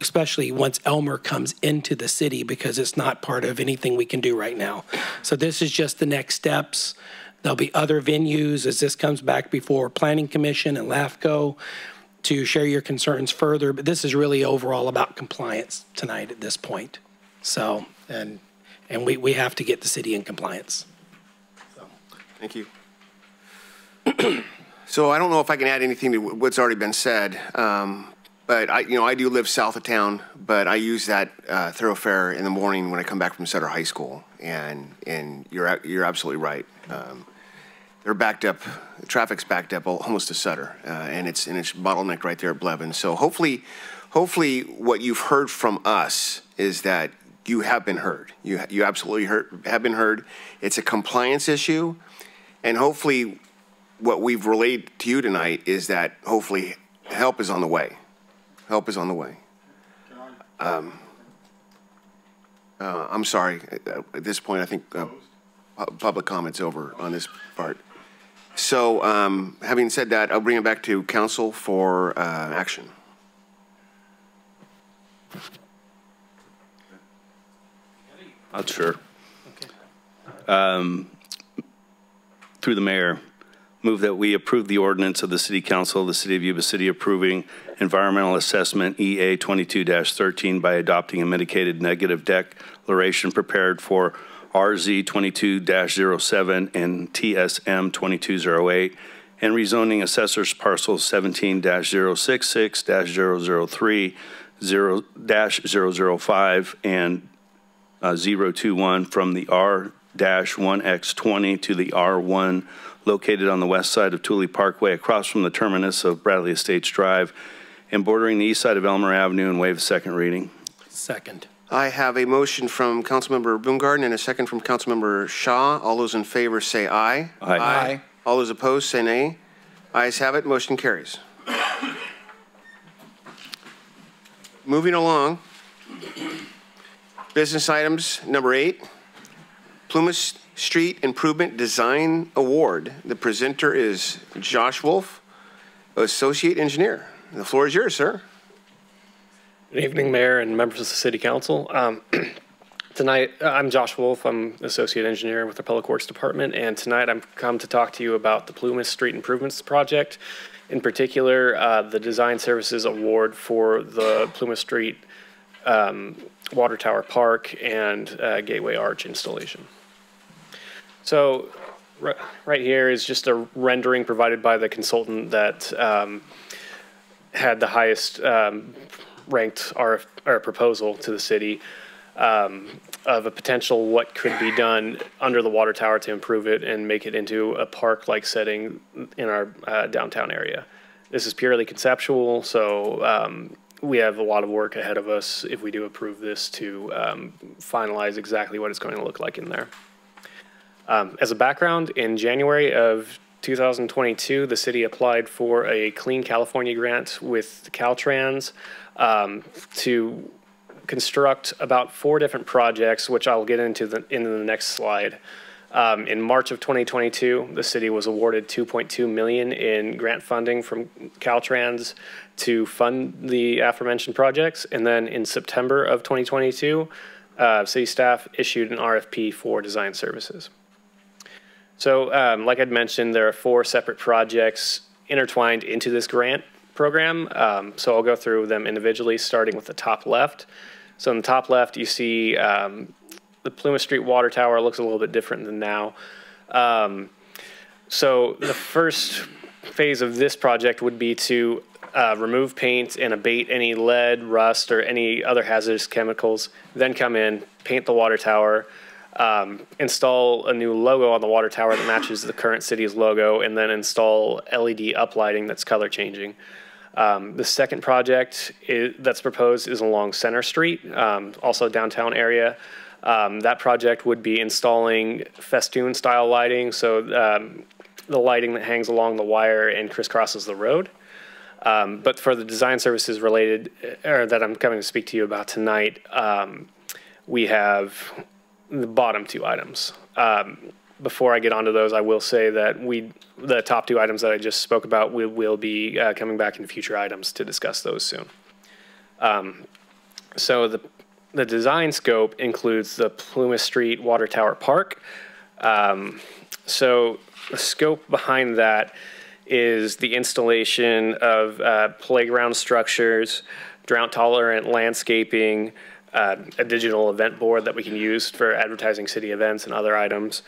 especially once Elmer comes into the city, because it's not part of anything we can do right now. So this is just the next steps. There'll be other venues as this comes back before Planning Commission and LAFCO to share your concerns further. But this is really overall about compliance tonight at this point. So, and we have to get the city in compliance. So. Thank you. So I don't know if I can add anything to what's already been said. But I do live south of town, but I use that thoroughfare in the morning when I come back from Sutter High School, and you're absolutely right. They're backed up. The traffic's backed up almost to Sutter, and it's bottlenecked right there at Blevins. So hopefully, what you've heard from us is that you have been heard. You absolutely have been heard. It's a compliance issue, and hopefully, what we've relayed to you tonight is that hopefully help is on the way. Help is on the way. I'm sorry. At this point, I think public comment's over on this part. So having said that, I'll bring it back to council for action. Sure. Through the mayor, move that we approve the ordinance of the City Council of the City of Yuba City approving environmental assessment EA 22-13 by adopting a mitigated negative declaration prepared for RZ 22-07 and TSM 2208 and rezoning assessors parcels 17-066-003, 0-005 and 021 from the R-1X20 to the R1 located on the west side of Thule Parkway across from the terminus of Bradley Estates Drive and bordering the east side of Elmer Avenue, and waive the second reading. Second. I have a motion from Councilmember Boongarden and a second from Councilmember Shaw. All those in favor say aye. Aye. Aye. All those opposed say nay. Ayes have it. Motion carries. Moving along, business items number 8, Plumas Street Improvement Design Award. The presenter is Josh Wolf, Associate Engineer. The floor is yours, sir. Good evening, Mayor and members of the City Council. Tonight, I'm Josh Wolf. I'm Associate Engineer with the Public Works Department, and tonight I'm come to talk to you about the Plumas Street Improvements Project. In particular, the Design Services Award for the Plumas Street Water Tower Park and Gateway Arch installation. So right here is just a rendering provided by the consultant that had the highest ranked proposal to the city of a potential what could be done under the water tower to improve it and make it into a park-like setting in our downtown area. This is purely conceptual, so we have a lot of work ahead of us if we do approve this to finalize exactly what it's going to look like in there. As a background, in January of 2022, the city applied for a Clean California grant with Caltrans to construct about 4 different projects, which I'll get into in the next slide. In March of 2022, the city was awarded $2.2 million in grant funding from Caltrans to fund the aforementioned projects. And then in September of 2022, city staff issued an RFP for design services. So like I'd mentioned, there are 4 separate projects intertwined into this grant program. So I'll go through them individually, starting with the top left. So in the top left, you see the Plumas Street Water Tower looks a little bit different than now. So the first phase of this project would be to remove paint and abate any lead, rust, or any other hazardous chemicals, then come in, paint the water tower, install a new logo on the water tower that matches the current city's logo, and then install LED uplighting that's color changing. The second project that's proposed is along Center Street, also downtown area. That project would be installing festoon style lighting, so the lighting that hangs along the wire and crisscrosses the road. But for the design services related, or that I'm coming to speak to you about tonight, we have the bottom 2 items. Before I get onto those, I will say that the top 2 items that I just spoke about, we will be coming back in future items to discuss those soon. So the design scope includes the Plumas Street Water Tower Park. So the scope behind that is the installation of playground structures, drought-tolerant landscaping, a digital event board that we can use for advertising city events and other items.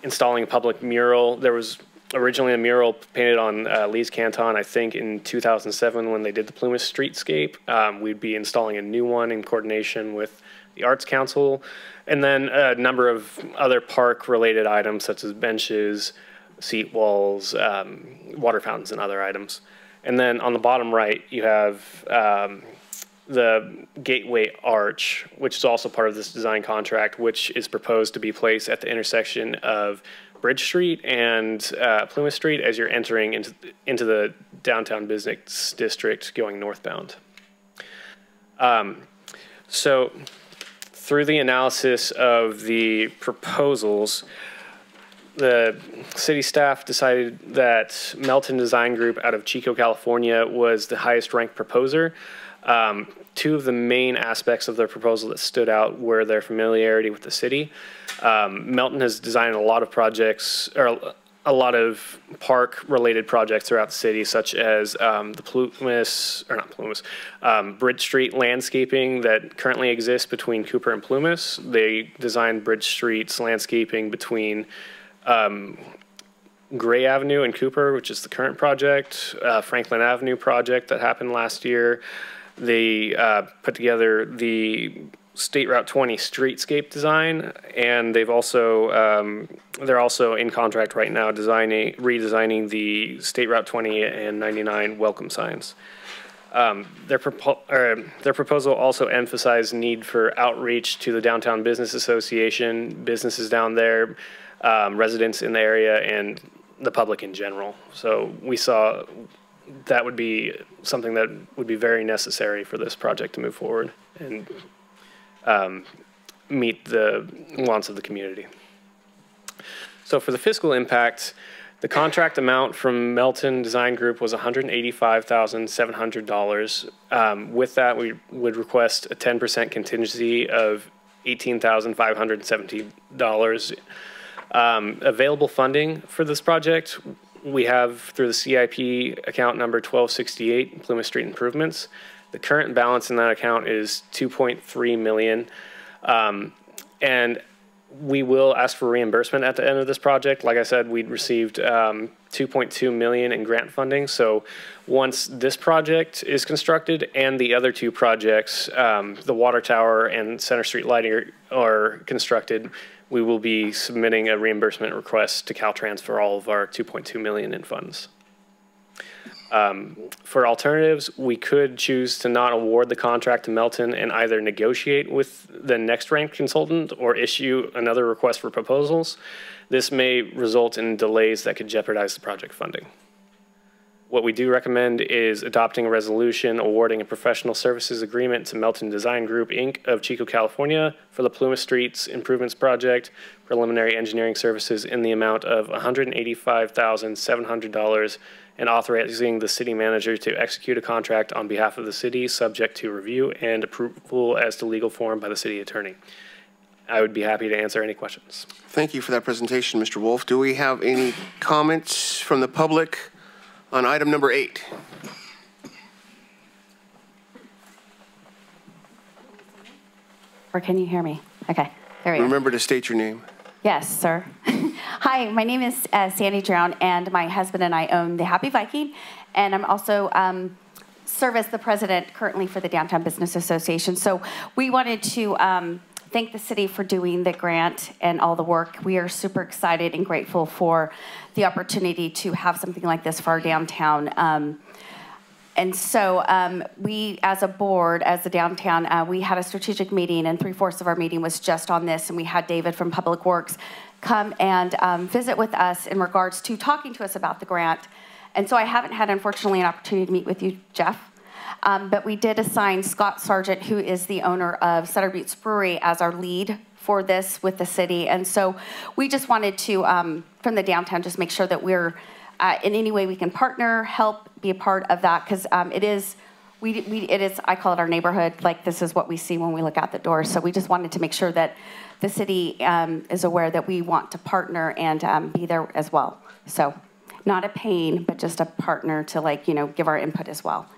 Installing a public mural. There was originally a mural painted on Lee's Canton, I think in 2007 when they did the Plumas Streetscape. We'd be installing a new one in coordination with the Arts Council, and then a number of other park-related items such as benches, seat walls, water fountains, and other items. And then on the bottom right, you have the Gateway Arch, which is also part of this design contract, which is proposed to be placed at the intersection of Bridge Street and Plumas Street as you're entering into the downtown business district going northbound. So through the analysis of the proposals, the city staff decided that Melton Design Group out of Chico, California was the highest ranked proposer. 2 of the main aspects of their proposal that stood out were their familiarity with the city. Melton has designed a lot of projects, or a lot of park-related projects throughout the city, such as the Bridge Street landscaping that currently exists between Cooper and Plumas. They designed Bridge Street's landscaping between Gray Avenue and Cooper, which is the current project, Franklin Avenue project that happened last year. They put together the State Route 20 streetscape design, and they've also they're also in contract right now redesigning the State Route 20 and 99 welcome signs. Their proposal also emphasized need for outreach to the Downtown Business Association, businesses down there, residents in the area, and the public in general. So we saw that would be something that would be very necessary for this project to move forward and meet the wants of the community. So for the fiscal impact, the contract amount from Melton Design Group was $185,700. With that, we would request a 10% contingency of $18,570. Available funding for this project, we have through the CIP account number 1268, Plumas Street Improvements. The current balance in that account is $2.3 million. And we will ask for reimbursement at the end of this project. Like I said, we'd received $2.2 million in grant funding. So once this project is constructed and the other two projects, the water tower and Center Street lighting are constructed, we will be submitting a reimbursement request to Caltrans for all of our $2.2 million in funds. For alternatives, we could choose to not award the contract to Melton and either negotiate with the next ranked consultant or issue another request for proposals. This may result in delays that could jeopardize the project funding. What we do recommend is adopting a resolution awarding a professional services agreement to Melton Design Group, Inc. of Chico, California for the Plumas Streets Improvements Project, preliminary engineering services in the amount of $185,700 and authorizing the city manager to execute a contract on behalf of the city subject to review and approval as to legal form by the city attorney. I would be happy to answer any questions. Thank you for that presentation, Mr. Wolf. Do we have any comments from the public on item number 8? Or can you hear me? Okay, there we go. Remember to state your name. Yes, sir. Hi, my name is Sandy Drown, and my husband and I own the Happy Viking, and I'm also serve as the president currently for the Downtown Business Association. So we wanted to thank the city for doing the grant and all the work. We are super excited and grateful for the opportunity to have something like this for our downtown. And so we, as a board, as the downtown, we had a strategic meeting, and 3/4 of our meeting was just on this, and we had David from Public Works come and visit with us in regards to talking to us about the grant. And so I haven't had, unfortunately, an opportunity to meet with you, Jeff. But we did assign Scott Sargent, who is the owner of Sutter Buttes Brewery, as our lead for this with the city. And so we just wanted to, from the downtown, just make sure that we're in any way we can partner, help, be a part of that, because it is, I call it our neighborhood. Like, this is what we see when we look out the door. So we just wanted to make sure that the city is aware that we want to partner and be there as well. So not a pain, but just a partner to, like, you know, give our input as well.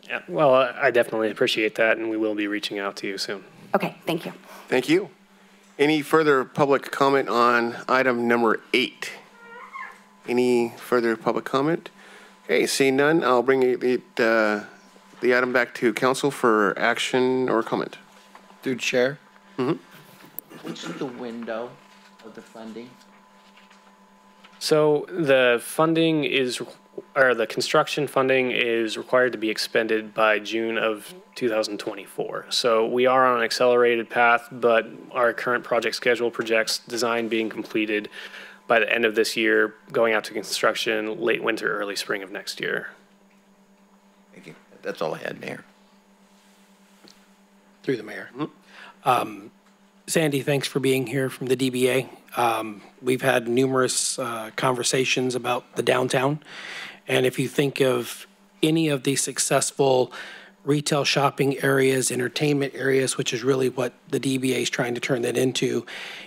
Yeah, well, I definitely appreciate that, and we will be reaching out to you soon. Okay, thank you. Thank you. Any further public comment on item number 8? Any further public comment? Okay, seeing none, I'll bring the item back to council for action or comment. Through chair. Mm-hmm. What's the window of the funding? So the funding is, or the construction funding is required to be expended by June of 2024. So we are on an accelerated path, but our current project schedule projects design being completed by the end of this year, going out to construction late winter, early spring of next year. Thank you. That's all I had, Mayor. Through the mayor. Sandy, thanks for being here from the DBA. We've had numerous conversations about the downtown. And if you think of any of the successful retail shopping areas, entertainment areas, which is really what the DBA is trying to turn that into,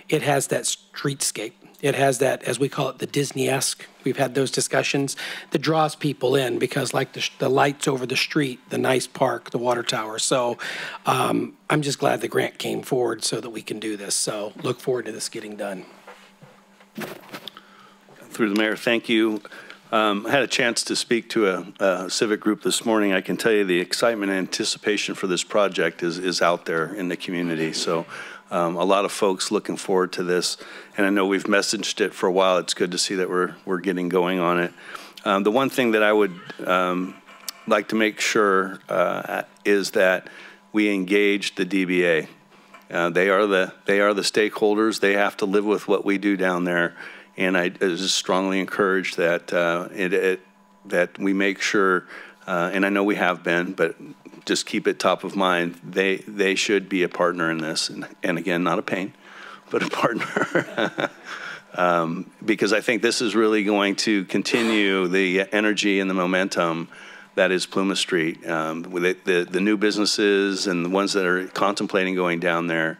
it has that streetscape. It has that, as we call it, the Disney-esque. We've had those discussions that draws people in because, like the lights over the street, the nice park, the water tower. So I'm just glad the grant came forward so that we can do this. So look forward to this getting done. Through the mayor, thank you. I had a chance to speak to a civic group this morning. I can tell you the excitement and anticipation for this project is out there in the community. So a lot of folks looking forward to this, and I know we've messaged it for a while. It's good to see that we're getting going on it. The one thing that I would like to make sure is that we engage the DBA. They are the stakeholders. They have to live with what we do down there, and I just strongly encourage that it that we make sure, and I know we have been, but just keep it top of mind, they should be a partner in this. And again, not a pain, but a partner. Because I think this is really going to continue the energy and the momentum that is Plumas Street. With the new businesses and the ones that are contemplating going down there,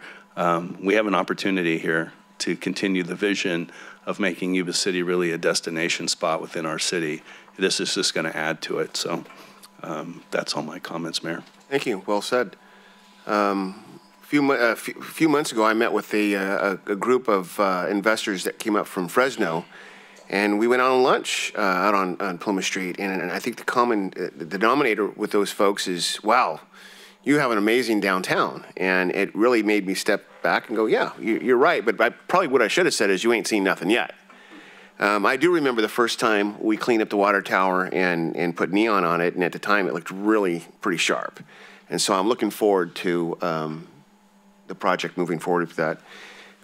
we have an opportunity here to continue the vision of making Yuba City really a destination spot within our city. This is just going to add to it. So that's all my comments, Mayor. Thank you. Well said. Few months ago, I met with a group of investors that came up from Fresno, and we went out on lunch out on Plumas Street. And I think the denominator with those folks is, wow, you have an amazing downtown. And it really made me step back and go, yeah, you're right. But probably what I should have said is, you ain't seen nothing yet. I do remember the first time we cleaned up the water tower and put neon on it, and at the time it looked really pretty sharp. And so I'm looking forward to the project moving forward with that.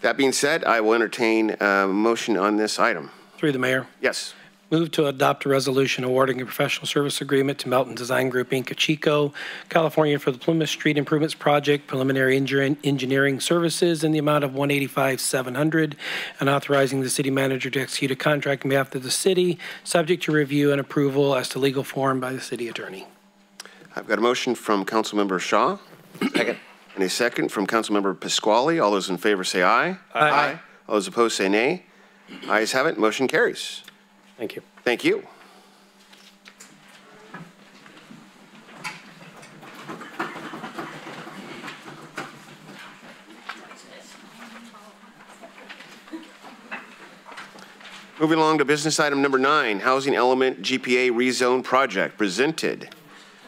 That being said, I will entertain a motion on this item. Through the mayor. Yes. Move to adopt a resolution awarding a professional service agreement to Melton Design Group, Inc. of Chico, California for the Plumas Street Improvements Project, preliminary engineering services in the amount of $185,700, and authorizing the city manager to execute a contract on behalf of the city, subject to review and approval as to legal form by the city attorney. I've got a motion from Councilmember Shaw. Second. And a second from Councilmember Pasquale. All those in favor say aye. Aye. All those opposed say nay. Ayes have it. Motion carries. Thank you. Thank you. Moving along to business item number 9, Housing Element GPA Rezone Project, presented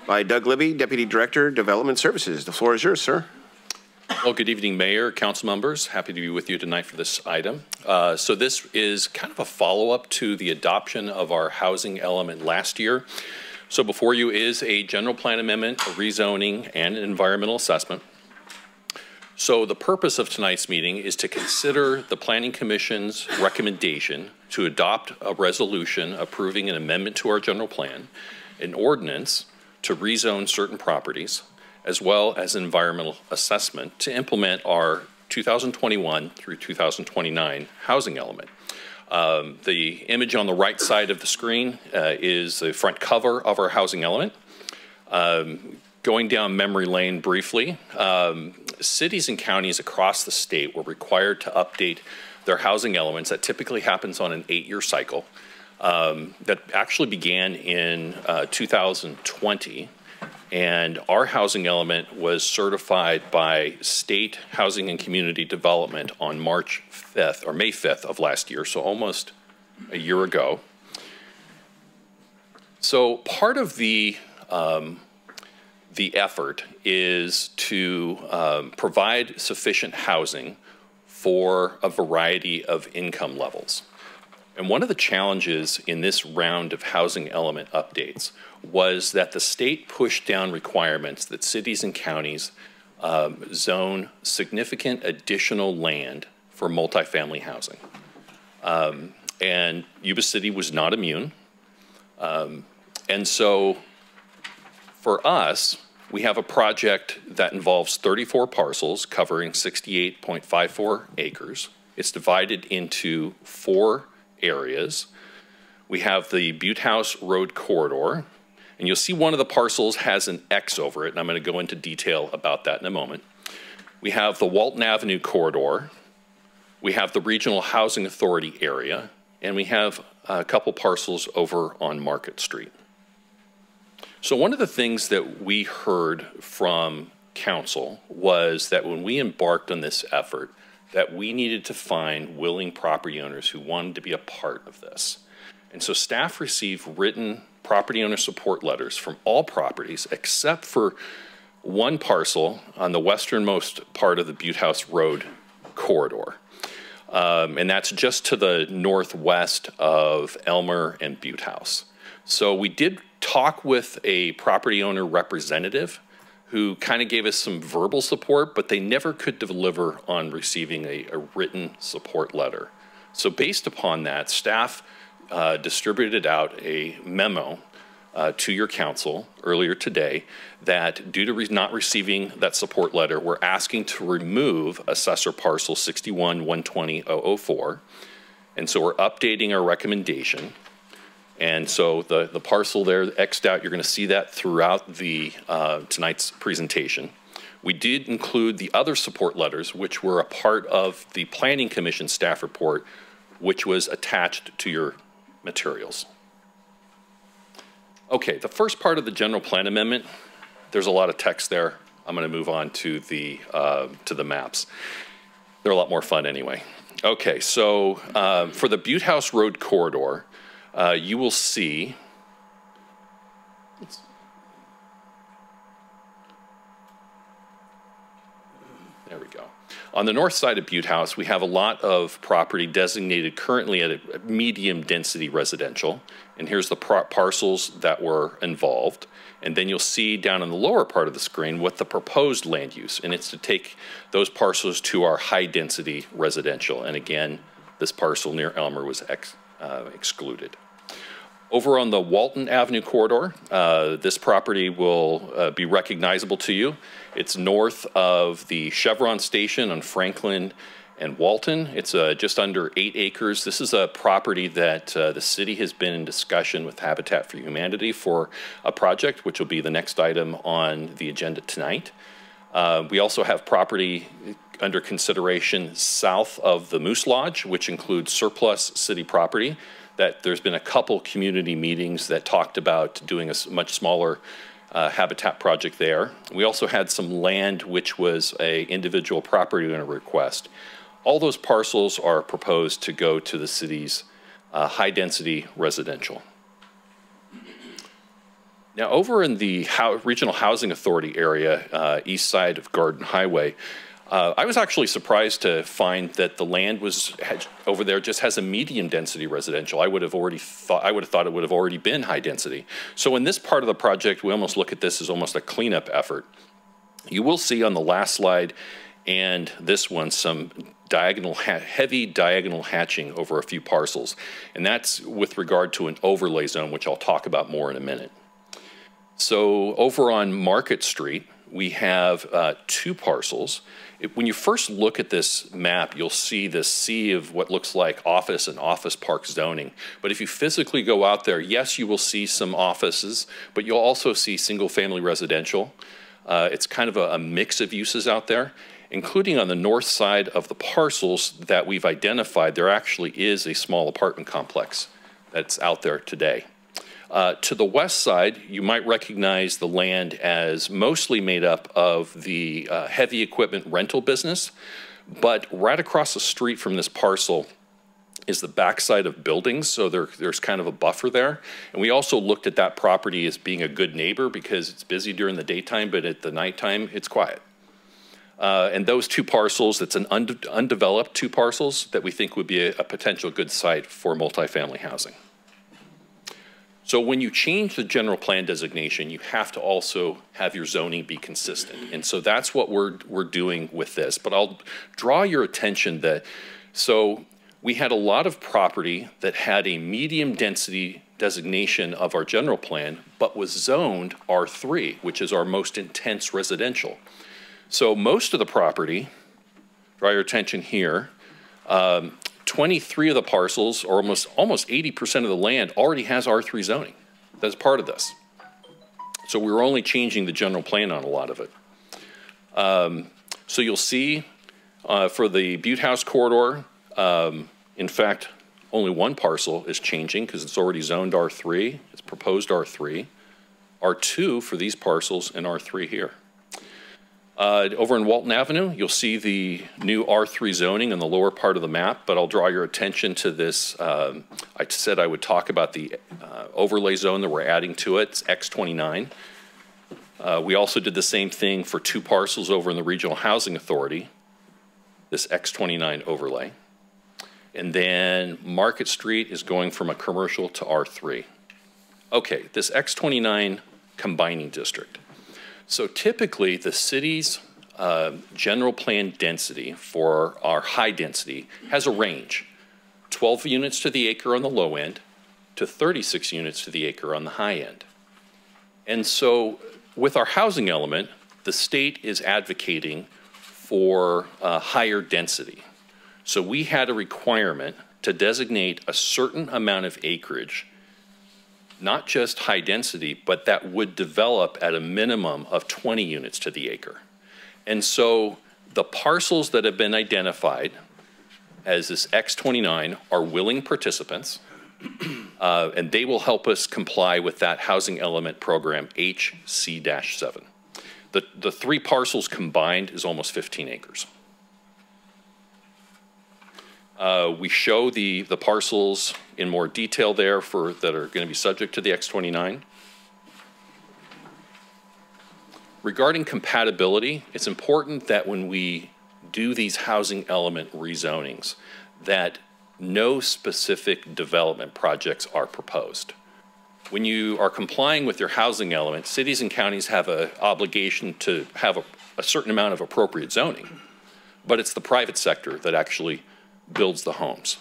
by Doug Libby, Deputy Director, Development Services. The floor is yours, sir. Well, good evening, Mayor, council members. Happy to be with you tonight for this item. So this is kind of a follow-up to the adoption of our housing element last year. So before you is a general plan amendment, a rezoning, and an environmental assessment. So the purpose of tonight's meeting is to consider the Planning Commission's recommendation to adopt a resolution approving an amendment to our general plan, an ordinance to rezone certain properties, as well as an environmental assessment to implement our 2021 through 2029 housing element. The image on the right side of the screen is the front cover of our housing element. Going down memory lane briefly, cities and counties across the state were required to update their housing elements. That typically happens on an 8-year cycle. That actually began in 2020. And our housing element was certified by State Housing and Community Development on March 5th or May 5th of last year, so almost a year ago. So part of the effort is to provide sufficient housing for a variety of income levels. And one of the challenges in this round of housing element updates was that the state pushed down requirements that cities and counties zone significant additional land for multifamily housing. And Yuba City was not immune. And so for us, we have a project that involves 34 parcels covering 68.54 acres. It's divided into 4 areas. We have the Butte House Road corridor, and you'll see one of the parcels has an X over it, and I'm going to go into detail about that in a moment. We have the Walton Avenue corridor. We have the Regional Housing Authority area, and we have a couple parcels over on Market Street. So one of the things that we heard from council was that when we embarked on this effort, that we needed to find willing property owners who wanted to be a part of this. And so staff received written property owner support letters from all properties except for one parcel on the westernmost part of the Butte House Road corridor. And that's just to the northwest of Elmer and Butte House. So we did talk with a property owner representative who kind of gave us some verbal support, but they never could deliver on receiving a written support letter. So based upon that, staff distributed out a memo to your council earlier today that due to not receiving that support letter, we're asking to remove assessor parcel 61-120-004. And so we're updating our recommendation. And so the parcel there, X'd out, you're going to see that throughout the tonight's presentation. We did include the other support letters, which were a part of the Planning Commission staff report, which was attached to your materials. Okay, the first part of the general plan amendment, there's a lot of text there. I'm going to move on to the maps. They're a lot more fun anyway. Okay, so for the Butte House Road corridor, you will see, there we go. On the north side of Butte House, we have a lot of property designated currently at a medium density residential. And here's the parcels that were involved. And then you'll see down in the lower part of the screen what the proposed land use. And it's to take those parcels to our high density residential. And again, this parcel near Elmer was excluded. Over on the Walton Avenue corridor, this property will be recognizable to you. It's north of the Chevron station on Franklin and Walton. It's just under 8 acres. This is a property that the city has been in discussion with Habitat for Humanity for a project, which will be the next item on the agenda tonight. We also have property under consideration south of the Moose Lodge, which includes surplus city property. That there's been a couple community meetings that talked about doing a much smaller habitat project there. We also had some land which was a individual property owner request. All those parcels are proposed to go to the city's high density residential. Now over in the Regional Housing Authority area, east side of Garden Highway, I was actually surprised to find that the land over there just has a medium density residential. I would have thought it would have already been high density. So in this part of the project, we almost look at this as almost a cleanup effort. You will see on the last slide and this one some heavy diagonal hatching over a few parcels. And that's with regard to an overlay zone, which I'll talk about more in a minute. So over on Market Street, we have 2 parcels. When you first look at this map, you'll see this sea of what looks like office and office park zoning. But if you physically go out there, yes, you will see some offices, but you'll also see single-family residential. It's kind of a mix of uses out there, including on the north side of the parcels that we've identified. There actually is a small apartment complex that's out there today. To the west side, you might recognize the land as mostly made up of the heavy equipment rental business, but right across the street from this parcel is the backside of buildings, so there's kind of a buffer there. And we also looked at that property as being a good neighbor because it's busy during the daytime, but at the nighttime, it's quiet. And those 2 parcels, it's an undeveloped 2 parcels that we think would be a potential good site for multifamily housing. So when you change the general plan designation, you have to also have your zoning be consistent. And so that's what we're doing with this. But I'll draw your attention that, so we had a lot of property that had a medium density designation of our general plan, but was zoned R3, which is our most intense residential. So most of the property, draw your attention here, 23 of the parcels, or almost 80% of the land already has R3 zoning. That's part of this. So we're only changing the general plan on a lot of it. So you'll see for the Butte House corridor, in fact, only 1 parcel is changing because it's already zoned R3. It's proposed R3. R2 for these parcels and R3 here. Over in Walton Avenue, you'll see the new R3 zoning in the lower part of the map, but I'll draw your attention to this. I said I would talk about the overlay zone that we're adding to it. It's X29. We also did the same thing for 2 parcels over in the Regional Housing Authority, this X29 overlay. And then Market Street is going from a commercial to R3. Okay, this X29 combining district. So typically the city's general plan density for our high density has a range. 12 units to the acre on the low end, to 36 units to the acre on the high end. And so with our housing element, the state is advocating for higher density. So we had a requirement to designate a certain amount of acreage, not just high density, but that would develop at a minimum of 20 units to the acre. And so the parcels that have been identified as this X29 are willing participants, and they will help us comply with that housing element program HC-7. The three parcels combined is almost 15 acres. We show the parcels in more detail there that are going to be subject to the X29. Regarding compatibility, it's important that when we do these housing element rezonings, that no specific development projects are proposed. When you are complying with your housing element, cities and counties have an obligation to have a certain amount of appropriate zoning, but it's the private sector that actually builds the homes.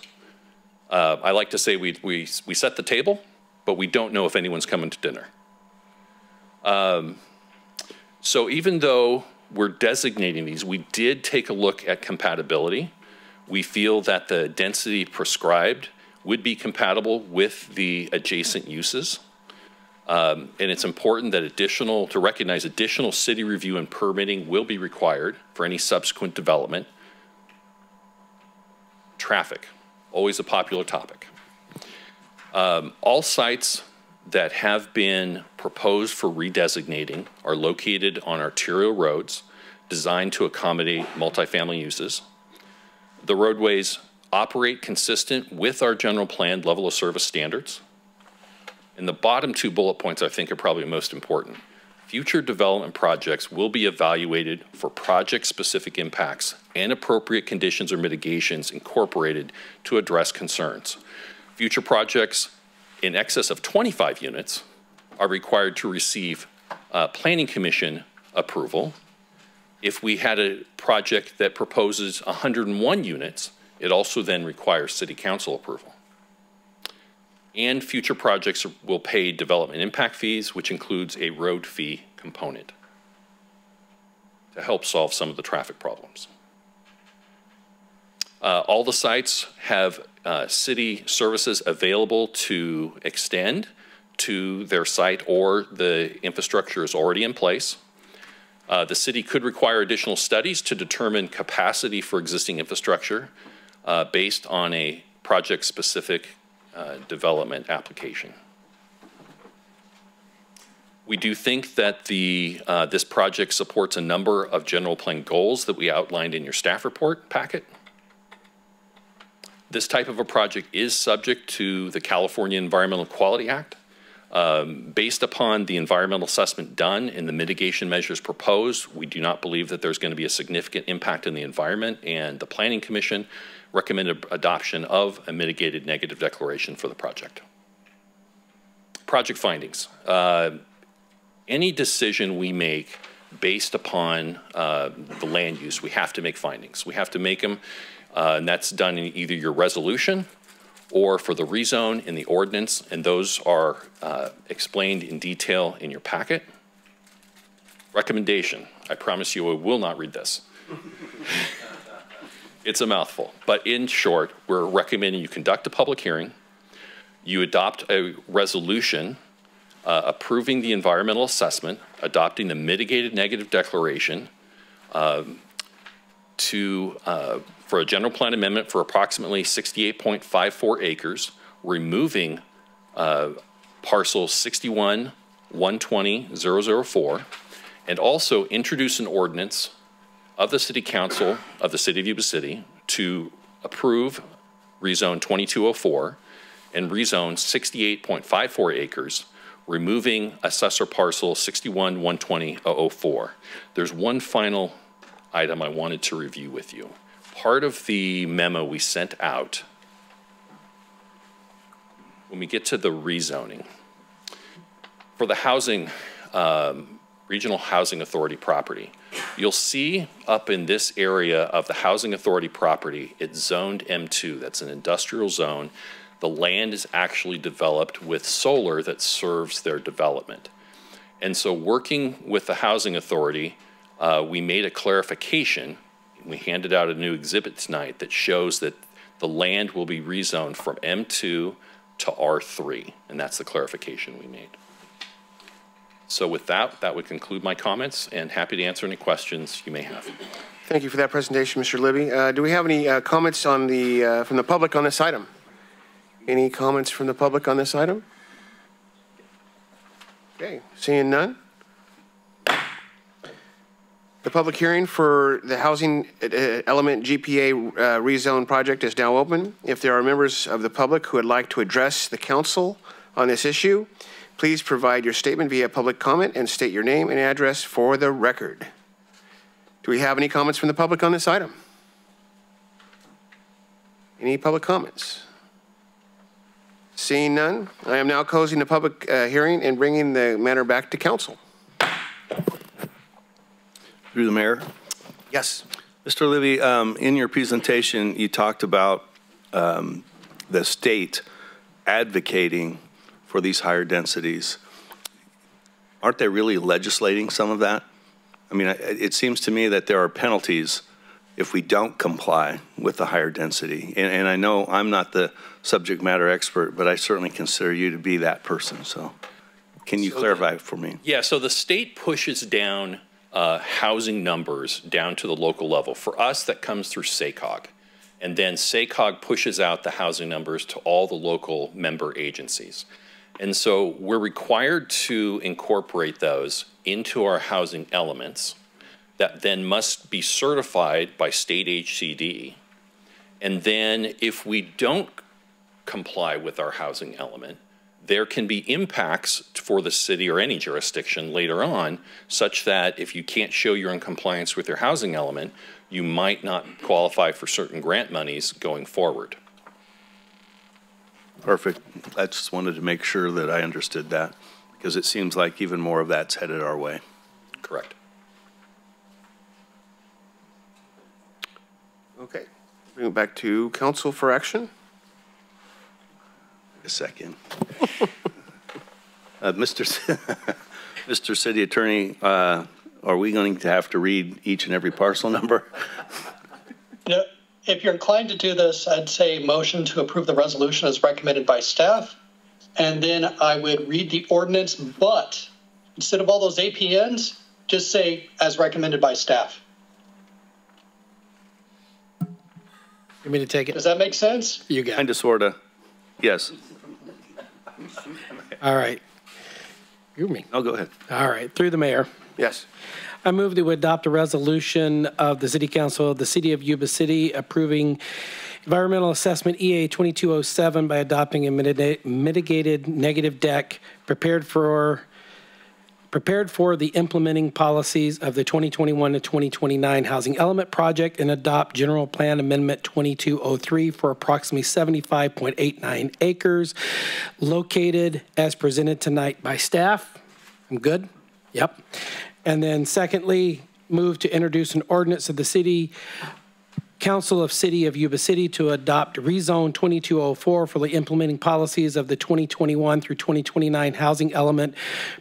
I like to say we set the table, but we don't know if anyone's coming to dinner. So even though we're designating these, we did take a look at compatibility. We feel that the density prescribed would be compatible with the adjacent uses. And it's important that to recognize additional city review and permitting will be required for any subsequent development. Traffic, always a popular topic. All sites that have been proposed for redesignating are located on arterial roads designed to accommodate multifamily uses. The roadways operate consistent with our general plan level of service standards. And the bottom two bullet points I think are probably most important. Future development projects will be evaluated for project-specific impacts and appropriate conditions or mitigations incorporated to address concerns. Future projects in excess of 25 units are required to receive Planning Commission approval. If we had a project that proposes 101 units, it also then requires City Council approval. And future projects will pay development impact fees, which includes a road fee component to help solve some of the traffic problems. All the sites have city services available to extend to their site, or the infrastructure is already in place. The city could require additional studies to determine capacity for existing infrastructure based on a project-specific development application. We do think that this project supports a number of general plan goals that we outlined in your staff report packet. This type of a project is subject to the California Environmental Quality Act. Based upon the environmental assessment done and the mitigation measures proposed, we do not believe that there's going to be a significant impact in the environment, and the Planning Commission recommended adoption of a mitigated negative declaration for the project. Project findings. Any decision we make based upon the land use, we have to make findings. We have to make them, and that's done in either your resolution or for the rezone in the ordinance, and those are explained in detail in your packet. Recommendation. I promise you I will not read this. It's a mouthful, but in short, we're recommending you conduct a public hearing, you adopt a resolution approving the environmental assessment, adopting the mitigated negative declaration for a general plan amendment for approximately 68.54 acres, removing parcel 61-120-004, and also introduce an ordinance of the City Council of the City of Yuba City to approve rezone 2204 and rezone 68.54 acres, removing assessor parcel 61-120-004. There's one final item I wanted to review with you. Part of the memo we sent out, when we get to the rezoning, for the housing, Regional Housing Authority property, you'll see up in this area of the Housing Authority property, it's zoned M2. That's an industrial zone. The land is actually developed with solar that serves their development. And so working with the Housing Authority, we made a clarification. We handed out a new exhibit tonight that shows that the land will be rezoned from M2 to R3, and that's the clarification we made. So with that, that would conclude my comments, and happy to answer any questions you may have. Thank you for that presentation, Mr. Libby. Do we have any comments on the from the public on this item? Any comments from the public on this item? Okay, seeing none. The public hearing for the housing element GPA rezone project is now open. If there are members of the public who would like to address the council on this issue, please provide your statement via public comment and state your name and address for the record. Do we have any comments from the public on this item? Any public comments? Seeing none, I am now closing the public hearing and bringing the matter back to council. Through the mayor. Yes. Mr. Libby, in your presentation, you talked about the state advocating for these higher densities. Aren't they really legislating some of that? I mean, it seems to me that there are penalties if we don't comply with the higher density. And I know I'm not the subject matter expert, but I certainly consider you to be that person. So can you clarify for me? Yeah, so the state pushes down housing numbers down to the local level. For us, that comes through SACOG. And then SACOG pushes out the housing numbers to all the local member agencies. And so we're required to incorporate those into our housing elements that then must be certified by state HCD. And then if we don't comply with our housing element, there can be impacts for the city or any jurisdiction later on, such that if you can't show you're in compliance with your housing element, you might not qualify for certain grant monies going forward. Perfect. I just wanted to make sure that I understood that, because it seems like even more of that's headed our way. Correct. Okay. Bring it back to council for action. A second. Mr. City Attorney, are we going to have to read each and every parcel number? No, if you're inclined to do this, I'd say motion to approve the resolution as recommended by staff. And then I would read the ordinance, but instead of all those APNs, just say as recommended by staff. You mean to take it? Does that make sense? You got it. Kind of, sort of. Yes. All right. You me. Oh, go ahead. All right. Through the mayor. Yes. I move to adopt a resolution of the City Council of the City of Yuba City approving environmental assessment EA 2207 by adopting a mitigated negative deck prepared for the implementing policies of the 2021 to 2029 housing element project, and adopt general plan amendment 2203 for approximately 75.89 acres located as presented tonight by staff. I'm good? Yep. And then secondly, move to introduce an ordinance of the City Council of City of Yuba City to adopt Rezone 2204 for the implementing policies of the 2021 through 2029 housing element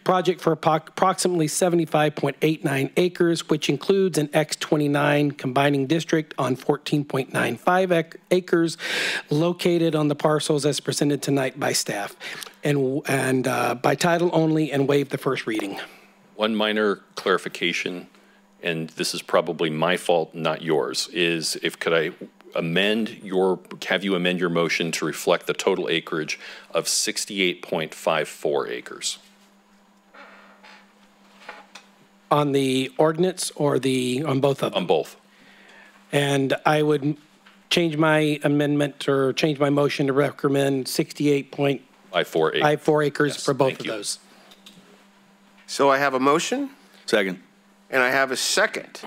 project for approximately 75.89 acres, which includes an X29 combining district on 14.95 acres located on the parcels as presented tonight by staff, and by title only, and waive the first reading. One minor clarification, and this is probably my fault, not yours, is could I have you amend your motion to reflect the total acreage of 68.54 acres? On the ordinance or on both of them? On both. And I would change my amendment or change my motion to recommend 68.54 acres for both of those. So I have a motion. Second. And I have a second.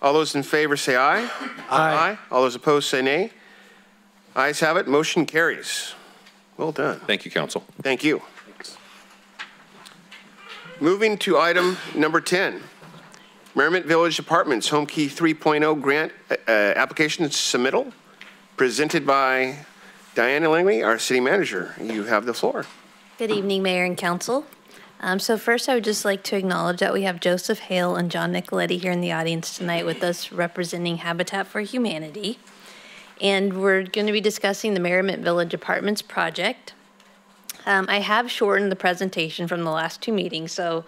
All those in favor say aye. Aye. All those opposed say nay. Ayes have it. Motion carries. Well done. Thank you, Council. Thank you. Moving to item number 10. Merriment Village Apartments Homekey 3.0 grant application submittal, presented by Diana Langley, our city manager, you have the floor. Good evening, Mayor and Council. So first, I would just like to acknowledge that we have Joseph Hale and John Nicoletti here in the audience tonight with us representing Habitat for Humanity. And we're going to be discussing the Merriment Village Apartments project. I have shortened the presentation from the last two meetings, so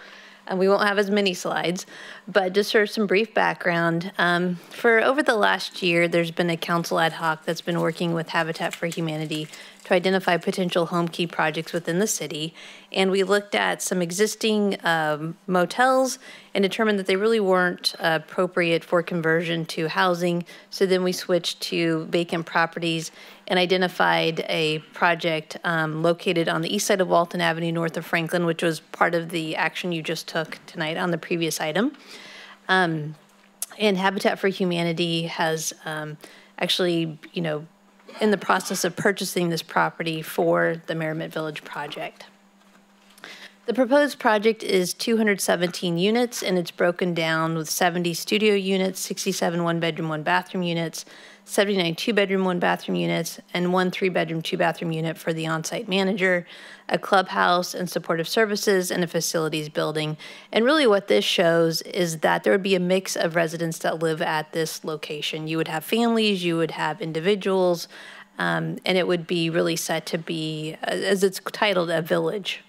we won't have as many slides, but just for some brief background, for over the last year, there's been a council ad hoc that's been working with Habitat for Humanity to identify potential Homekey projects within the city. And we looked at some existing motels and determined that they really weren't appropriate for conversion to housing. So then we switched to vacant properties and identified a project located on the east side of Walton Avenue, north of Franklin, which was part of the action you just took tonight on the previous item. And Habitat for Humanity has actually, in the process of purchasing this property for the Merriment Village project. The proposed project is 217 units, and it's broken down with 70 studio units, 67 one-bedroom, one-bathroom units, 79 two-bedroom, one-bathroom units, and 1 3-bedroom, 2-bathroom unit for the on-site manager, a clubhouse and supportive services, and a facilities building. And really what this shows is that there would be a mix of residents that live at this location. You would have families, you would have individuals, and it would be really set to be, as it's titled, a village.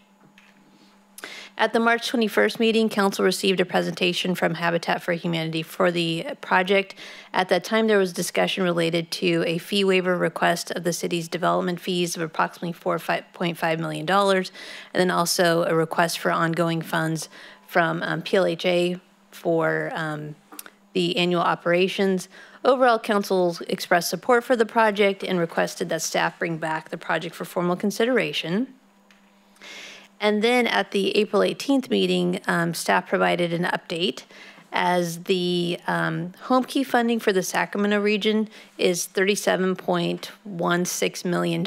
At the March 21st meeting, Council received a presentation from Habitat for Humanity for the project. At that time, there was discussion related to a fee waiver request of the city's development fees of approximately $4.5 million, and then also a request for ongoing funds from PLHA for the annual operations. Overall, Council expressed support for the project and requested that staff bring back the project for formal consideration. And then at the April 18th meeting, staff provided an update as the Homekey funding for the Sacramento region is $37.16 million.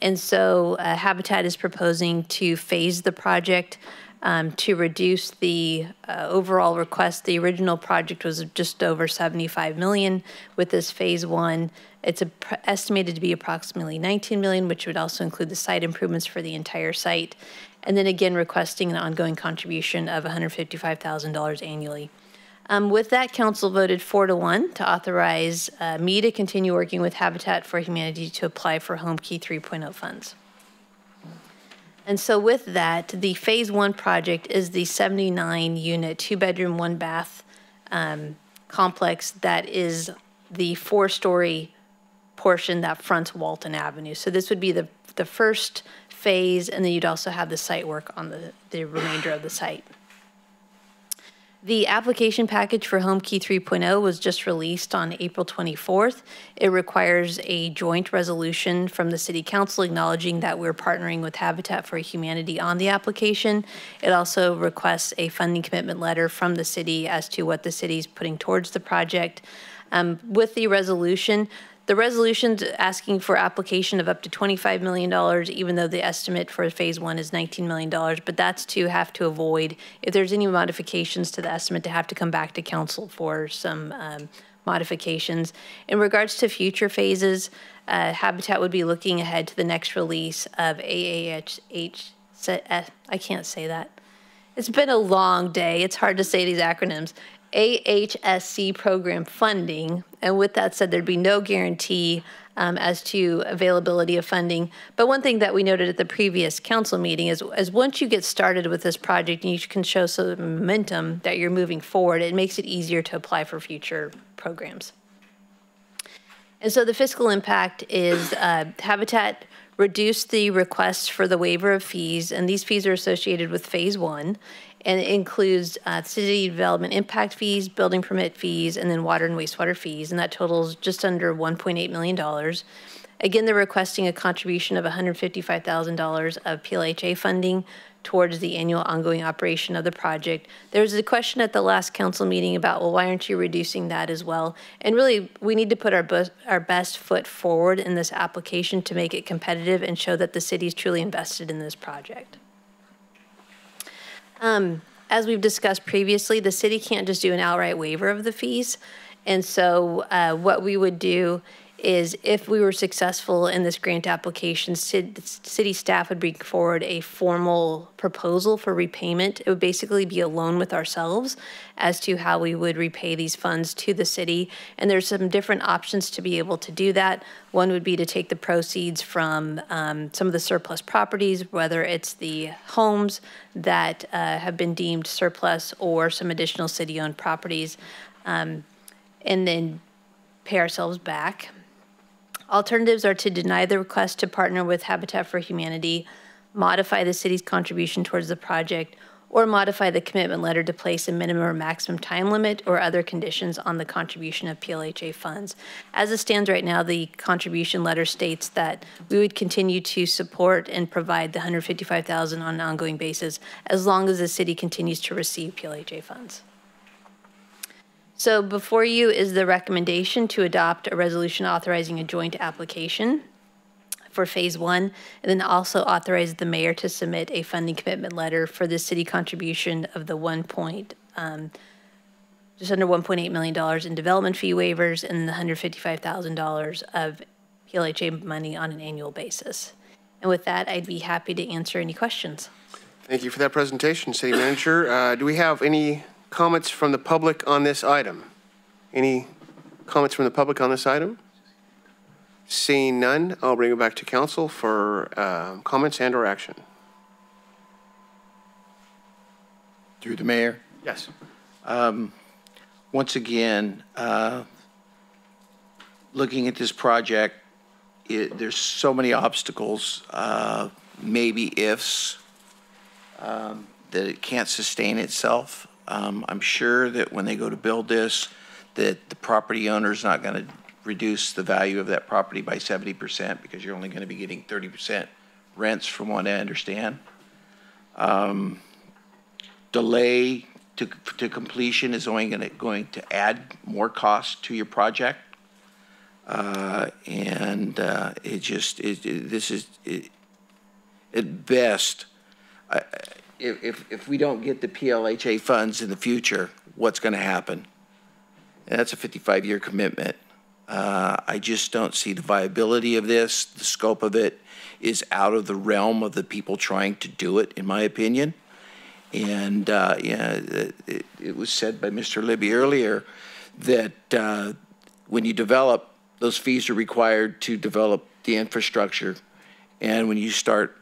And so Habitat is proposing to phase the project to reduce the overall request. The original project was just over $75 million. With this phase one, it's estimated to be approximately $19 million, which would also include the site improvements for the entire site. And then again, requesting an ongoing contribution of $155,000 annually. With that, Council voted 4-1 to authorize me to continue working with Habitat for Humanity to apply for Homekey 3.0 funds. And so with that, the phase one project is the 79-unit, 2-bedroom, 1-bath complex that is the 4-story portion that fronts Walton Avenue. So this would be the first phase, and then you'd also have the site work on the remainder of the site. The application package for Homekey 3.0 was just released on April 24th. It requires a joint resolution from the City Council acknowledging that we're partnering with Habitat for Humanity on the application. It also requests a funding commitment letter from the city as to what the city's putting towards the project. With the resolution's asking for application of up to $25 million, even though the estimate for phase one is $19 million, but that's to have to avoid, if there's any modifications to the estimate, to have to come back to council for some modifications. In regards to future phases, Habitat would be looking ahead to the next release of AAHH, I can't say that. It's been a long day. It's hard to say these acronyms. AHSC program funding, and with that said, there'd be no guarantee as to availability of funding. But one thing that we noted at the previous council meeting is once you get started with this project and you can show some momentum that you're moving forward, it makes it easier to apply for future programs. And so the fiscal impact is Habitat reduced the requests for the waiver of fees, and these fees are associated with phase one. And it includes city development impact fees, building permit fees, and then water and wastewater fees, and that totals just under $1.8 million. Again, they're requesting a contribution of $155,000 of PLHA funding towards the annual ongoing operation of the project. There was a question at the last council meeting about, well, why aren't you reducing that as well? And really, we need to put our best foot forward in this application to make it competitive and show that the city is truly invested in this project. As we've discussed previously, the city can't just do an outright waiver of the fees. And so what we would do is if we were successful in this grant application, city staff would bring forward a formal proposal for repayment. It would basically be a loan with ourselves as to how we would repay these funds to the city. And there's some different options to be able to do that. One would be to take the proceeds from some of the surplus properties, whether it's the homes that have been deemed surplus or some additional city-owned properties, and then pay ourselves back. Alternatives are to deny the request to partner with Habitat for Humanity, modify the city's contribution towards the project, or modify the commitment letter to place a minimum or maximum time limit or other conditions on the contribution of PLHA funds. As it stands right now, the contribution letter states that we would continue to support and provide the $155,000 on an ongoing basis as long as the city continues to receive PLHA funds. So before you is the recommendation to adopt a resolution authorizing a joint application for phase 1, and then also authorize the mayor to submit a funding commitment letter for the city contribution of the just under $1.8 million in development fee waivers and the $155,000 of PLHA money on an annual basis. And with that, I'd be happy to answer any questions. Thank you for that presentation, City Manager. Do we have any comments from the public on this item? Any comments from the public on this item? Seeing none, I'll bring it back to council for comments and or action. Through the mayor? Yes. Once again, looking at this project, there's so many obstacles, maybe ifs, that it can't sustain itself. I'm sure that when they go to build this, that the property owner's not going to reduce the value of that property by 70% because you're only going to be getting 30% rents from what I understand. Delay to completion is only going to add more cost to your project. At best, if we don't get the PLHA funds in the future, what's going to happen? And that's a 55-year commitment. I just don't see the viability of this. The scope of it is out of the realm of the people trying to do it, in my opinion. And it was said by Mr. Libby earlier that when you develop, those fees are required to develop the infrastructure. And when you start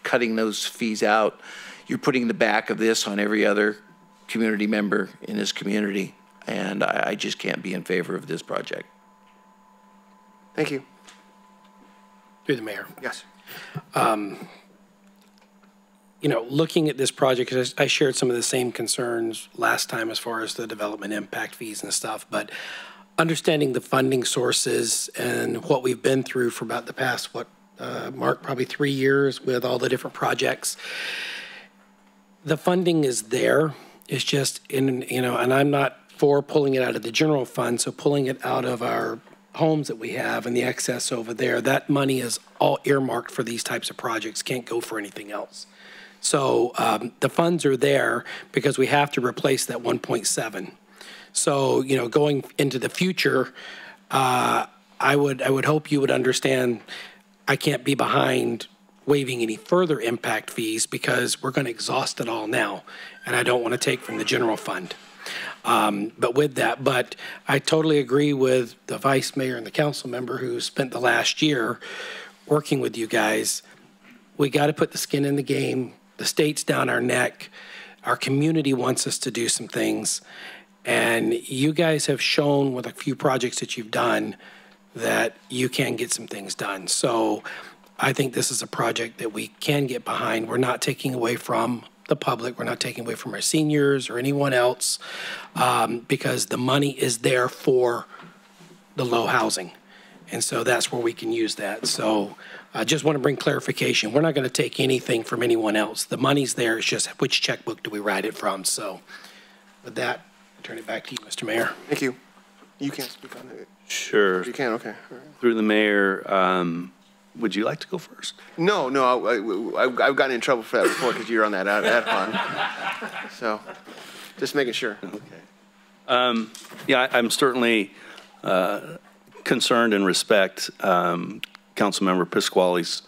cutting those fees out, you're putting the back of this on every other community member in this community. And I just can't be in favor of this project. Thank you. Through the mayor. Yes. You know, looking at this project, because I shared some of the same concerns last time as far as the development impact fees and stuff, but understanding the funding sources and what we've been through for about the past, Mark, probably 3 years with all the different projects. The funding is there. It's just and I'm not for pulling it out of the general fund, so pulling it out of our homes that we have and the excess over there, that money is all earmarked for these types of projects, can't go for anything else. So the funds are there because we have to replace that 1.7. So, going into the future, I would hope you would understand I can't be behind waiving any further impact fees because we're going to exhaust it all now, and I don't want to take from the general fund. But I totally agree with the vice mayor and the council member who spent the last year working with you guys. We got to put the skin in the game. The state's down our neck. Our community wants us to do some things. And you guys have shown with a few projects that you've done that you can get some things done. So I think this is a project that we can get behind. We're not taking away from the public. We're not taking away from our seniors or anyone else because the money is there for the low housing. And so that's where we can use that. So I just want to bring clarification. We're not going to take anything from anyone else. The money's there. It's just which checkbook do we write it from. So with that, I turn it back to you, Mr. Mayor. Thank you. You can't speak on it. Sure. You can, okay. Right. Through the mayor, would you like to go first? No, I've gotten in trouble for that before because you're on that ad hoc. So just making sure. Okay. Yeah, I'm certainly concerned and respect Councilmember Pasquale's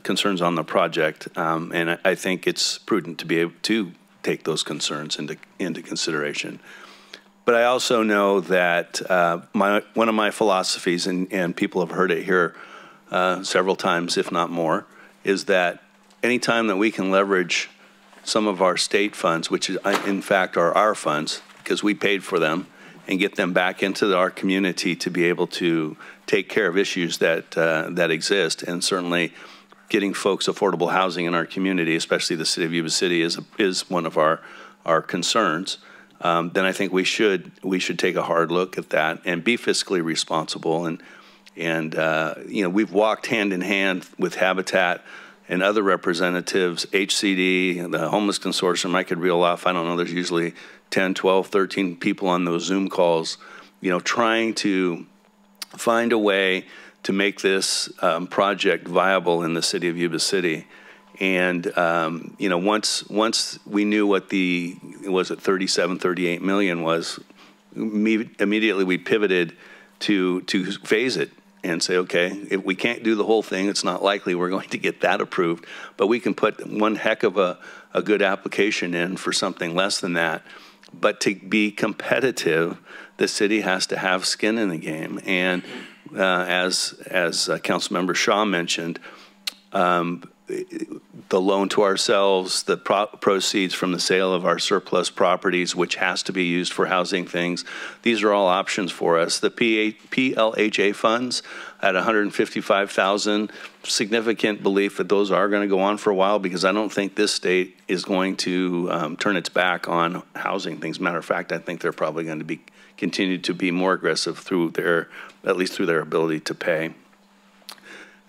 concerns on the project, and I think it's prudent to be able to take those concerns into consideration. But I also know that one of my philosophies, and people have heard it here several times, if not more, is that anytime that we can leverage some of our state funds, which in fact are our funds, because we paid for them, and get them back into our community to be able to take care of issues that exist, and certainly getting folks affordable housing in our community, especially the city of Yuba City, is one of our concerns. Then I think we should take a hard look at that and be fiscally responsible. And you know, we've walked hand in hand with Habitat and other representatives, HCD, the Homeless Consortium. I could reel off, I don't know, there's usually 10, 12, 13 people on those Zoom calls, you know, trying to find a way to make this project viable in the city of Yuba City. And, you know, once we knew what the, was it 37, 38 million was, immediately we pivoted to phase it and say, okay, if we can't do the whole thing, it's not likely we're going to get that approved, but we can put one heck of a good application in for something less than that. But to be competitive, the city has to have skin in the game. And as Councilmember Shaw mentioned, the loan to ourselves, the proceeds from the sale of our surplus properties, which has to be used for housing things, these are all options for us. The PLHA funds at $155,000, significant belief that those are going to go on for a while, because I don't think this state is going to turn its back on housing things. Matter of fact, I think they're probably going to continue to be more aggressive through at least through their ability to pay.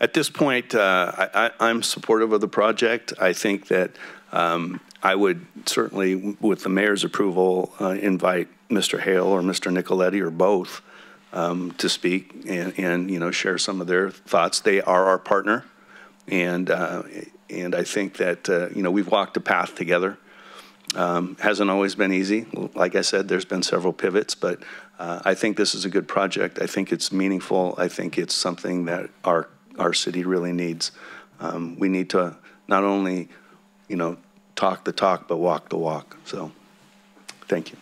At this point, I'm supportive of the project. I think that I would certainly, with the mayor's approval, invite Mr. Hale or Mr. Nicoletti or both to speak and you know, share some of their thoughts. They are our partner, and I think that you know, we've walked a path together. Hasn't always been easy. Like I said, there's been several pivots, but I think this is a good project. I think it's meaningful. I think it's something that our city really needs. We need to not only, you know, talk the talk, but walk the walk. So, thank you.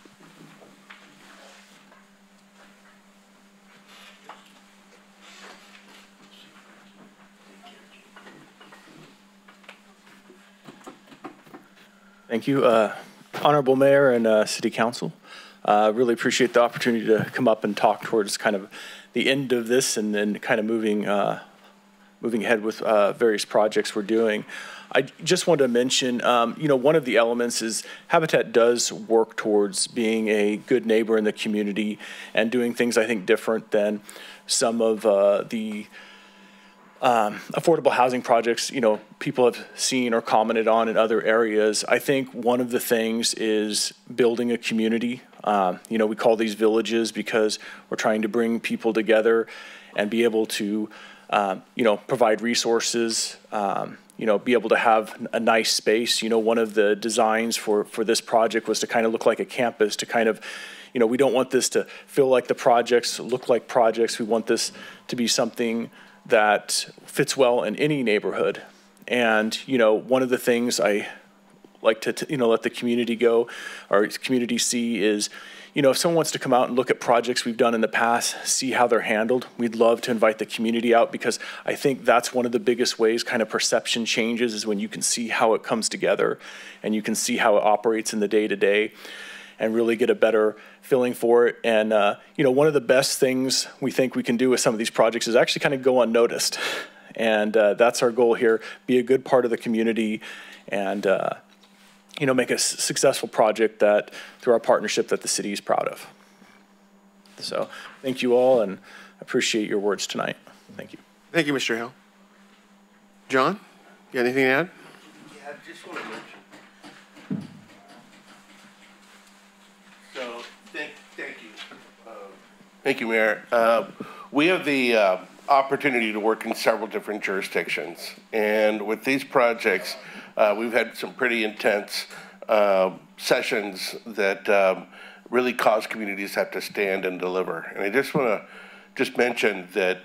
Thank you, Honorable Mayor and City Council. Really appreciate the opportunity to come up and talk towards kind of the end of this and then kind of moving ahead with various projects we're doing. I just wanted to mention, you know, one of the elements is Habitat does work towards being a good neighbor in the community and doing things, I think, different than some of the affordable housing projects, you know, people have seen or commented on in other areas. I think one of the things is building a community. You know, we call these villages because we're trying to bring people together and be able to, you know, provide resources, you know, be able to have a nice space. You know, one of the designs for this project was to kind of look like a campus, to kind of, you know, we don't want this to feel like the projects, look like projects. We want this to be something that fits well in any neighborhood. And, you know, one of the things I like to, you know, let the community go, or community see is, you know, if someone wants to come out and look at projects we've done in the past, see how they're handled, we'd love to invite the community out, because I think that's one of the biggest ways kind of perception changes, is when you can see how it comes together and you can see how it operates in the day-to-day and really get a better feeling for it. And, you know, one of the best things we think we can do with some of these projects is actually kind of go unnoticed. And that's our goal here, be a good part of the community and, you know, make a successful project that, through our partnership, that the city is proud of. So thank you all, and appreciate your words tonight. Thank you. Thank you, Mr. Hill. John, you got anything to add? Yeah, I just want to mention. So, thank you. Thank you, Mayor. We have the opportunity to work in several different jurisdictions. And with these projects, we've had some pretty intense sessions that really cause communities to have to stand and deliver. And I just want just mention that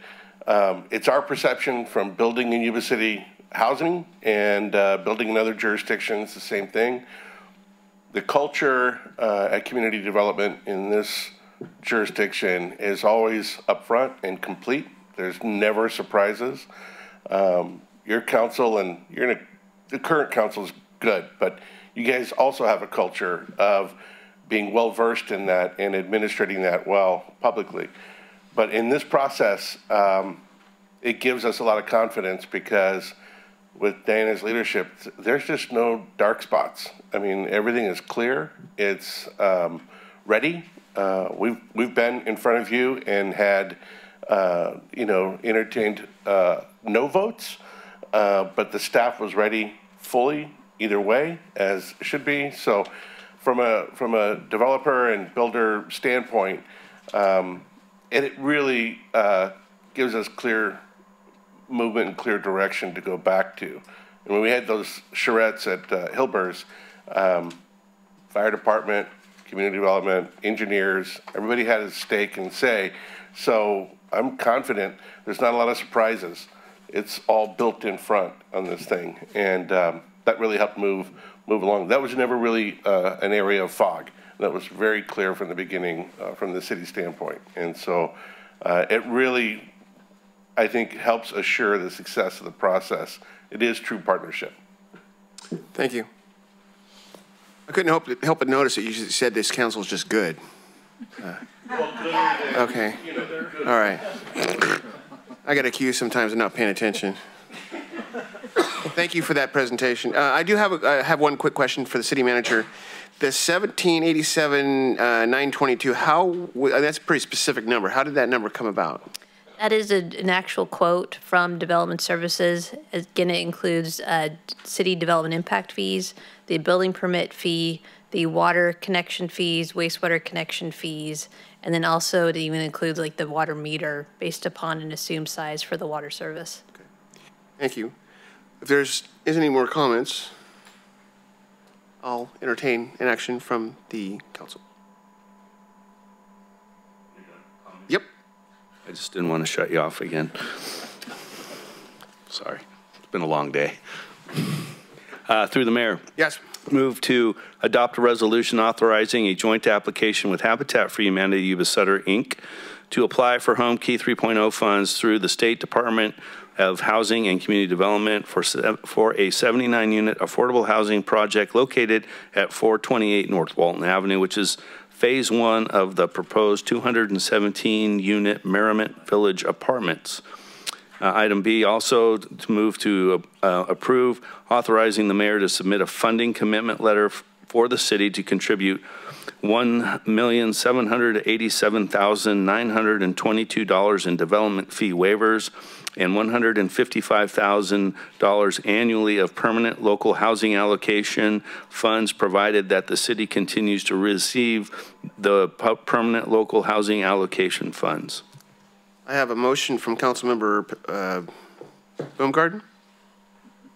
it's our perception from building in Yuba City housing and building in other jurisdictions, the same thing. The culture at community development in this jurisdiction is always upfront and complete. There's never surprises. Your council and the current council is good, but you guys also have a culture of being well versed in that and administrating that well publicly. But in this process, it gives us a lot of confidence because with Diana's leadership, there's just no dark spots. I mean, everything is clear. It's ready. We've been in front of you and had, entertained no votes, but the staff was ready fully either way, as should be. So from a developer and builder standpoint, it really gives us clear movement and clear direction to go back to. And when we had those charrettes at Hilber's, fire department, community development, engineers, everybody had a stake and say. So I'm confident there's not a lot of surprises. It's all built in front on this thing. And that really helped move along. That was never really an area of fog. That was very clear from the beginning from the city standpoint. And so it really, I think, helps assure the success of the process. It is true partnership. Thank you. I couldn't help but notice that you said this council is just good. Okay. All right. I get accused sometimes of not paying attention. Thank you for that presentation. I do have one quick question for the city manager. The 1787,922, that's a pretty specific number. How did that number come about? That is an actual quote from Development Services. Again, it includes city development impact fees, the building permit fee, the water connection fees, wastewater connection fees, and then also it even includes like the water meter based upon an assumed size for the water service. Okay. Thank you. If there's isn't any more comments, I'll entertain an action from the council. Yep. I just didn't want to shut you off again. Sorry. It's been a long day. Through the mayor. Yes. Move to adopt a resolution authorizing a joint application with Habitat for Humanity Yuba City, Inc. to apply for Homekey 3.0 funds through the State Department of Housing and Community Development for a 79-unit affordable housing project located at 428 North Walton Avenue, which is Phase 1 of the proposed 217-unit Merriment Village Apartments. Item B, also to move to approve authorizing the mayor to submit a funding commitment letter for the city to contribute $1,787,922 in development fee waivers and $155,000 annually of permanent local housing allocation funds, provided that the city continues to receive the permanent local housing allocation funds. I have a motion from Councilmember Baumgarten.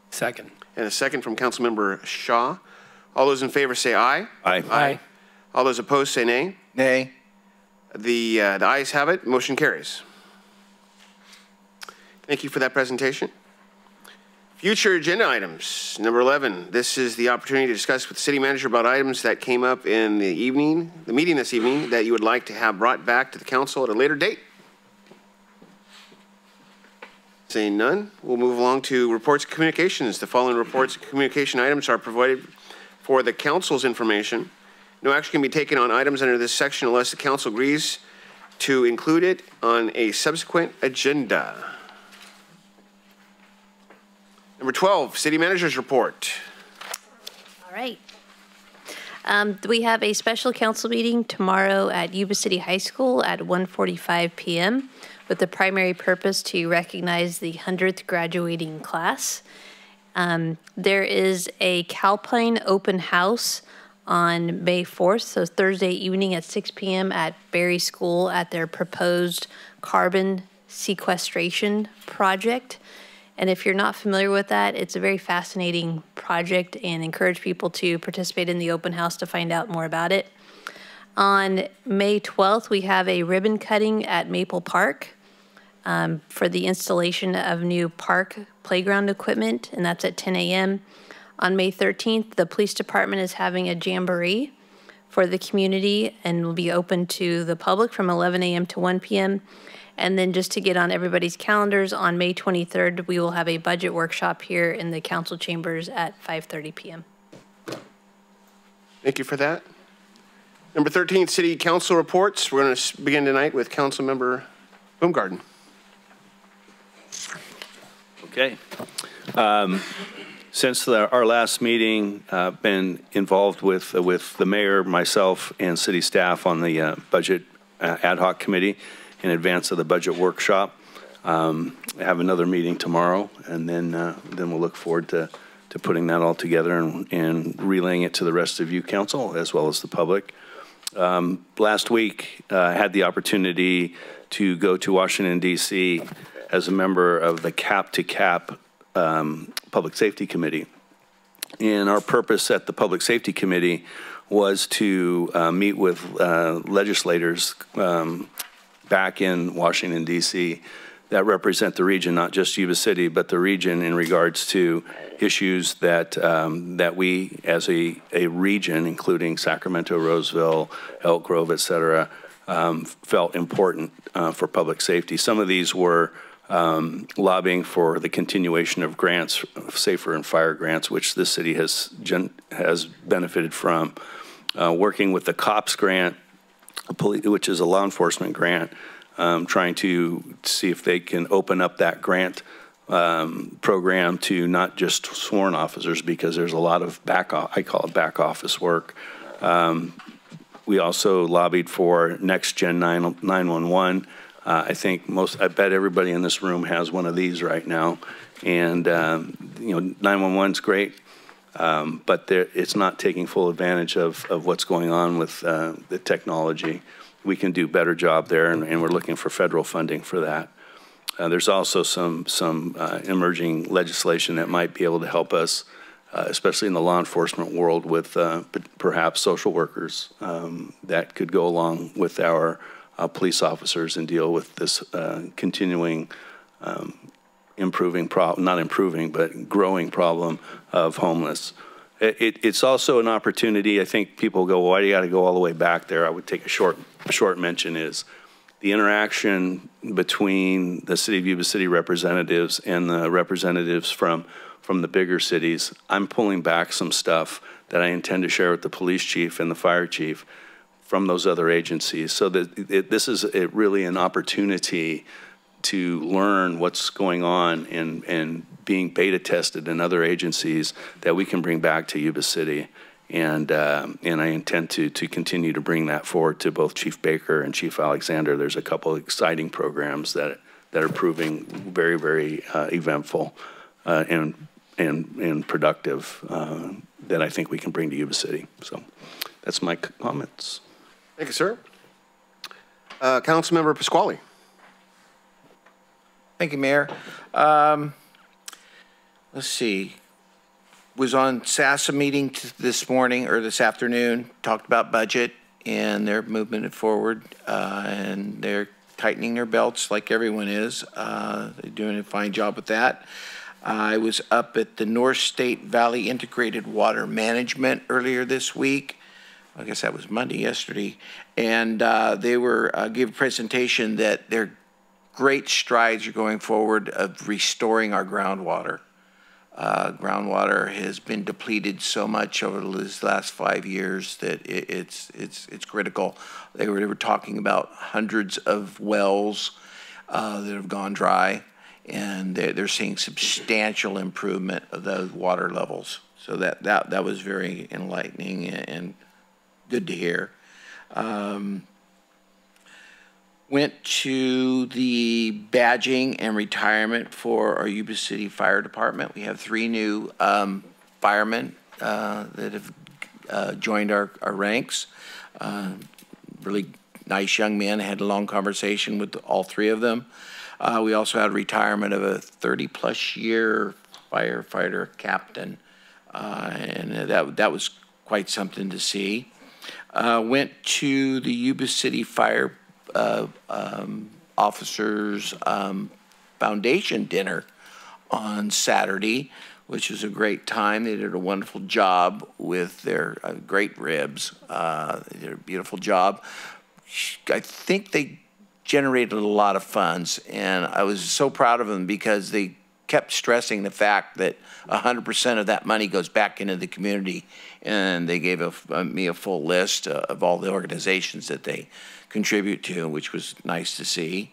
Second. And a second from Councilmember Shaw. All those in favor say aye. Aye. Aye. All those opposed say nay. Nay. The ayes have it. Motion carries. Thank you for that presentation. Future agenda items. Number 11. This is the opportunity to discuss with the city manager about items that came up in the meeting this evening that you would like to have brought back to the council at a later date. Seeing none, we'll move along to reports and communications. The following reports and communication items are provided for the council's information. No action can be taken on items under this section unless the council agrees to include it on a subsequent agenda. Number 12, city manager's report. All right. We have a special council meeting tomorrow at Yuba City High School at 1:45 p.m. with the primary purpose to recognize the 100th graduating class. There is a Calpine open house on May 4th, so Thursday evening at 6 p.m. at Berry School at their proposed carbon sequestration project. And if you're not familiar with that, it's a very fascinating project and encourage people to participate in the open house to find out more about it. On May 12th, we have a ribbon cutting at Maple Park for the installation of new park playground equipment, and that's at 10 a.m. On May 13th, the police department is having a jamboree for the community and will be open to the public from 11 a.m. to 1 p.m. And then just to get on everybody's calendars, on May 23rd, we will have a budget workshop here in the council chambers at 5:30 p.m. Thank you for that. Number 13, City Council reports. We're going to begin tonight with Councilmember Baumgarten. Okay. Since our last meeting, been involved with the mayor, myself, and city staff on the budget ad hoc committee in advance of the budget workshop. I have another meeting tomorrow, and then we'll look forward to putting that all together and relaying it to the rest of you, council, as well as the public. Last week, I had the opportunity to go to Washington, D.C. as a member of the Cap to Cap Public Safety Committee. And our purpose at the Public Safety Committee was to meet with legislators back in Washington, D.C. that represent the region, not just Yuba City, but the region in regards to issues that that we as a region, including Sacramento, Roseville, Elk Grove, et cetera, felt important for public safety. Some of these were lobbying for the continuation of grants, Safer and Fire grants, which this city has benefited from. Working with the COPS grant, which is a law enforcement grant, trying to see if they can open up that grant program to not just sworn officers, because there's a lot of I call it back office work. We also lobbied for Next Gen 911. I bet everybody in this room has one of these right now, and 911's great, but it's not taking full advantage of what's going on with the technology. We can do a better job there, and we're looking for federal funding for that. There's also some emerging legislation that might be able to help us, especially in the law enforcement world, with perhaps social workers that could go along with our police officers and deal with this continuing growing problem of homeless. It's also an opportunity. I think people go, well, why do you got to go all the way back there? I would take a short mention is the interaction between the City of Yuba City representatives and the representatives from the bigger cities. I'm pulling back some stuff that I intend to share with the police chief and the fire chief from those other agencies, so that this is really an opportunity to learn what's going on and being beta tested in other agencies that we can bring back to Yuba City. And I intend to continue to bring that forward to both Chief Baker and Chief Alexander. There's a couple of exciting programs that are proving very, very eventful and productive that I think we can bring to Yuba City. So that's my comments. Thank you, sir. Councilmember Pasquale. Thank you, Mayor. Let's see. Was on SASA meeting this morning or this afternoon, talked about budget, and they're moving it forward, and they're tightening their belts like everyone is. They're doing a fine job with that. I was up at the North State Valley Integrated Water Management earlier this week. I guess that was Monday, yesterday, and they were gave a presentation that their great strides are going forward of restoring our groundwater. Groundwater has been depleted so much over these last 5 years that it's critical. They were talking about hundreds of wells that have gone dry, and they're seeing substantial improvement of those water levels. So that was very enlightening and good to hear. Went to the badging and retirement for our Yuba City Fire Department. We have 3 new firemen that have joined our ranks. Really nice young men. I had a long conversation with all 3 of them. We also had a retirement of a 30-plus year firefighter captain, and that was quite something to see. Went to the Yuba City Fire Officers Foundation dinner on Saturday, which was a great time. They did a wonderful job with their great ribs. They did a beautiful job. I think they generated a lot of funds, and I was so proud of them because they kept stressing the fact that 100% of that money goes back into the community, and they gave me a full list of all the organizations that they contribute to, which was nice to see.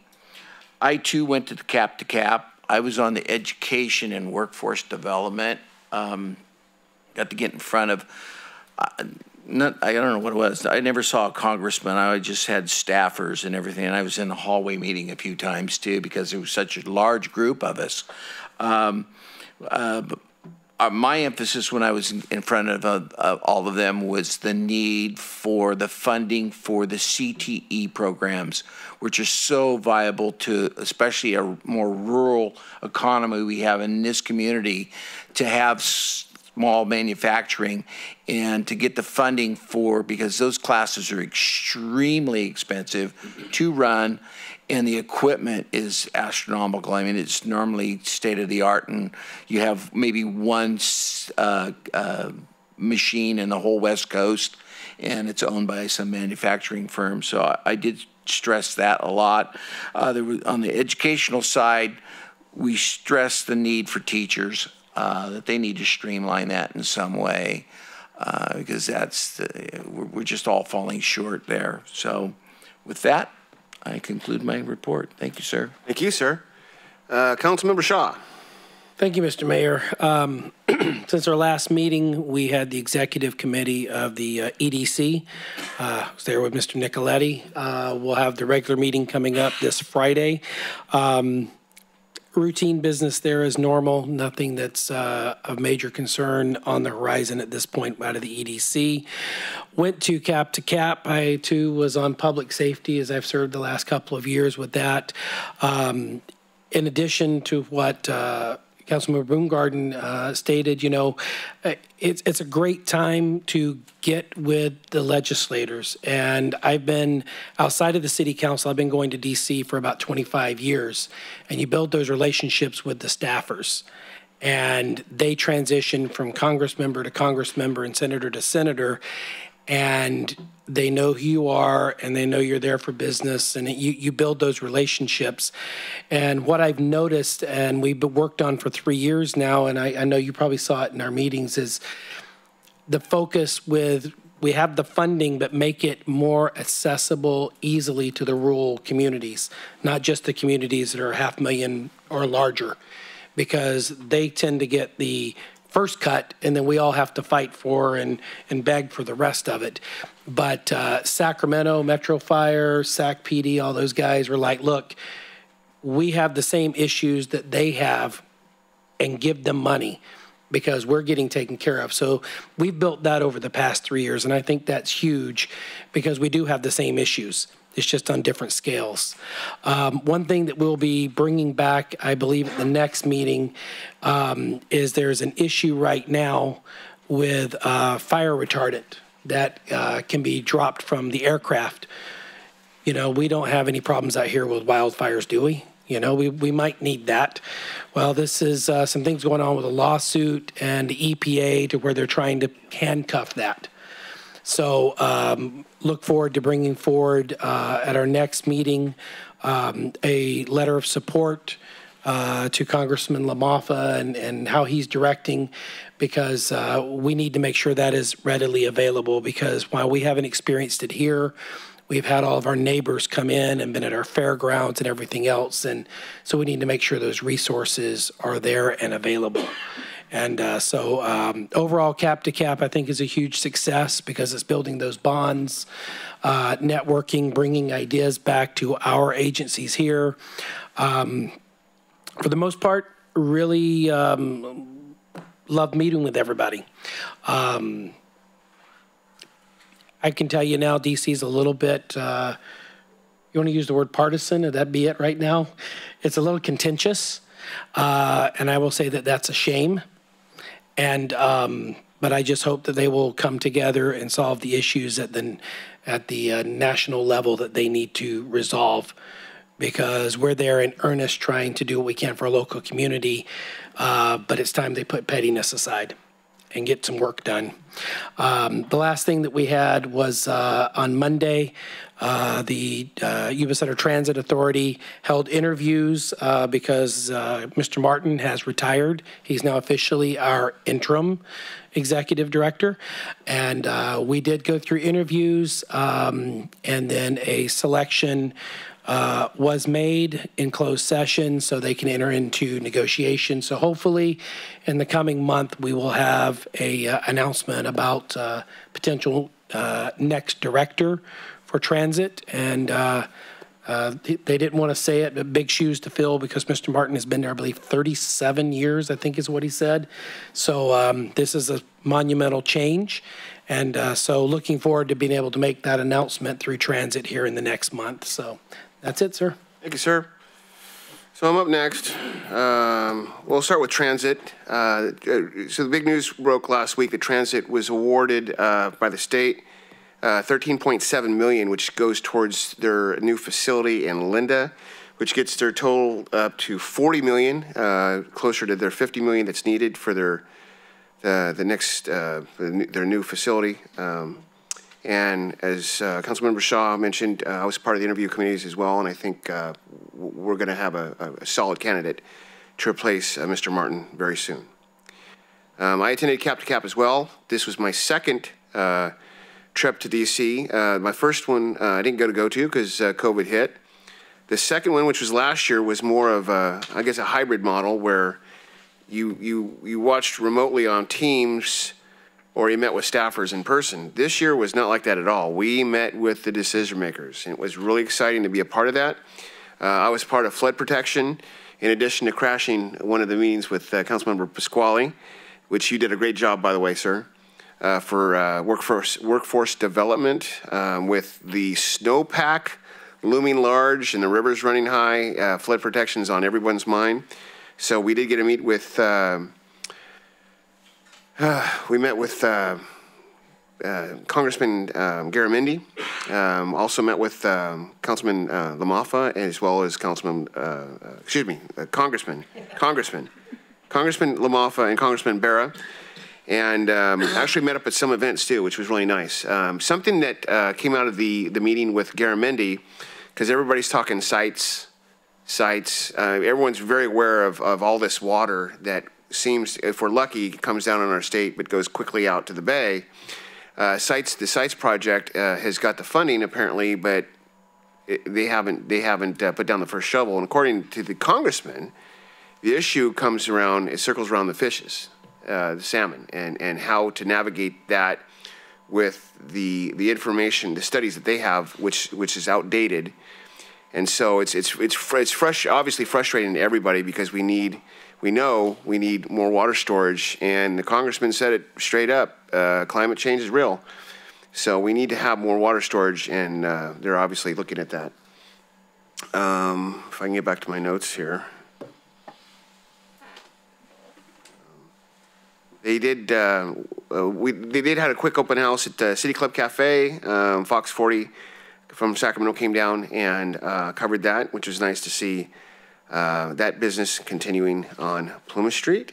I too went to the Cap to Cap. I was on the education and workforce development. Got to get in front of, I don't know what it was. I never saw a congressman. I just had staffers and everything. And I was in a hallway meeting a few times too because there was such a large group of us. My emphasis when I was in front of all of them was the need for the funding for the CTE programs, which are so viable to especially a more rural economy we have in this community, to have small manufacturing and to get the funding for, because those classes are extremely expensive to run. And the equipment is astronomical. I mean, it's normally state of the art, and you have maybe one machine in the whole West Coast, and it's owned by some manufacturing firm. So I did stress that a lot. On the educational side, we stressed the need for teachers, that they need to streamline that in some way, because we're just all falling short there. So with that, I conclude my report. Thank you, sir. Thank you, sir. Councilmember Shaw. Thank you, Mr. Mayor. Since our last meeting, we had the executive committee of the EDC. I was there with Mr. Nicoletti. We'll have the regular meeting coming up this Friday. Routine business there is normal, nothing that's of major concern on the horizon at this point out of the EDC. Went to Cap. I too was on public safety, as I've served the last couple of years with that. In addition to what Councilmember Boomgarden stated, you know, it's a great time to get with the legislators. And I've been outside of the city council, I've been going to DC for about 25 years. And you build those relationships with the staffers. And they transition from Congress member to Congress member and senator to senator. And they know who you are, and they know you're there for business, and you build those relationships. And what I've noticed, and we've worked on for 3 years now, and I know you probably saw it in our meetings, is the focus with, we have the funding, but make it more accessible easily to the rural communities, not just the communities that are 500,000 or larger, because they tend to get the first cut, and then we all have to fight for and beg for the rest of it. But Sacramento, Metro Fire, Sac PD, all those guys were like, look, we have the same issues that they have, and give them money because we're getting taken care of. So we've built that over the past 3 years, and I think that's huge because we do have the same issues. It's just on different scales. One thing that we'll be bringing back, I believe, at the next meeting is there's an issue right now with fire retardant that can be dropped from the aircraft. You know, we don't have any problems out here with wildfires, do we? You know, we might need that. Well, this is some things going on with a lawsuit and the EPA to where they're trying to handcuff that. So look forward to bringing forward at our next meeting a letter of support to Congressman LaMaffa and how he's directing, because we need to make sure that is readily available, because while we haven't experienced it here, we've had all of our neighbors come in and been at our fairgrounds and everything else. And so we need to make sure those resources are there and available. And so overall, Cap to Cap, I think, is a huge success because it's building those bonds, networking, bringing ideas back to our agencies here. For the most part, really love meeting with everybody. I can tell you now, DC is a little bit, you want to use the word partisan, would that be it right now? It's a little contentious, and I will say that that's a shame. And but I just hope that they will come together and solve the issues at the national level that they need to resolve, because we're there in earnest trying to do what we can for our local community, but it's time they put pettiness aside and get some work done. The last thing that we had was on Monday, the Yuba Center Transit Authority held interviews because Mr. Martin has retired. He's now officially our interim executive director. And we did go through interviews, and then a selection was made in closed session so they can enter into negotiations. So hopefully in the coming month, we will have a announcement about potential next director for transit. And they didn't want to say it, but big shoes to fill because Mr. Martin has been there, I believe, 37 years, I think is what he said. So this is a monumental change. And so looking forward to being able to make that announcement through transit here in the next month. So that's it, sir. Thank you, sir. So I'm up next. We'll start with transit. So the big news broke last week that transit was awarded by the state $13.7 million, which goes towards their new facility in Linda, which gets their total up to $40 million, closer to their $50 million that's needed for their new facility. And as Councilmember Shaw mentioned, I was part of the interview committees as well, and I think we're going to have a solid candidate to replace Mr. Martin very soon. I attended Cap to Cap as well. This was my second trip to DC. My first one I didn't go to because COVID hit. The second one, which was last year, was more of I guess a hybrid model where you watched remotely on Teams or you met with staffers in person. This year was not like that at all. We met with the decision makers, and it was really exciting to be a part of that. I was part of flood protection, in addition to crashing one of the meetings with Councilmember Pasquale, which you did a great job, by the way, sir, for workforce development with the snowpack looming large and the rivers running high. Flood protection is on everyone's mind. So we did get to meet with we met with Congressman Garamendi, also met with Councilman LaMaffa, as well as Congressman LaMaffa and Congressman Barra, and actually met up at some events too, which was really nice. Something that came out of the meeting with Garamendi, because everybody's talking sites. Everyone's very aware of all this water that seems, if we're lucky, comes down on our state but goes quickly out to the bay. The sites project has got the funding apparently, but they haven't put down the first shovel. And according to the congressman, the issue comes around, it circles around the fishes, the salmon, and how to navigate that with the information, the studies that they have, which is outdated. And so it's obviously frustrating to everybody because we know we need more water storage, and the congressman said it straight up, climate change is real. So we need to have more water storage, and they're obviously looking at that. If I can get back to my notes here. They did have a quick open house at City Club Cafe. Fox 40 from Sacramento came down and covered that, which was nice to see. That business continuing on Plumas Street.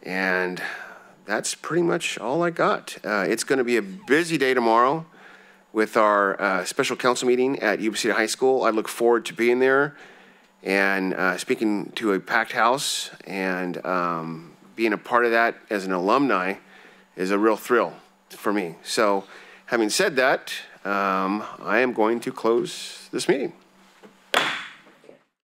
And that's pretty much all I got. It's going to be a busy day tomorrow with our special council meeting at Yuba City High School. I look forward to being there and speaking to a packed house, and being a part of that as an alumni is a real thrill for me. So having said that, I am going to close this meeting.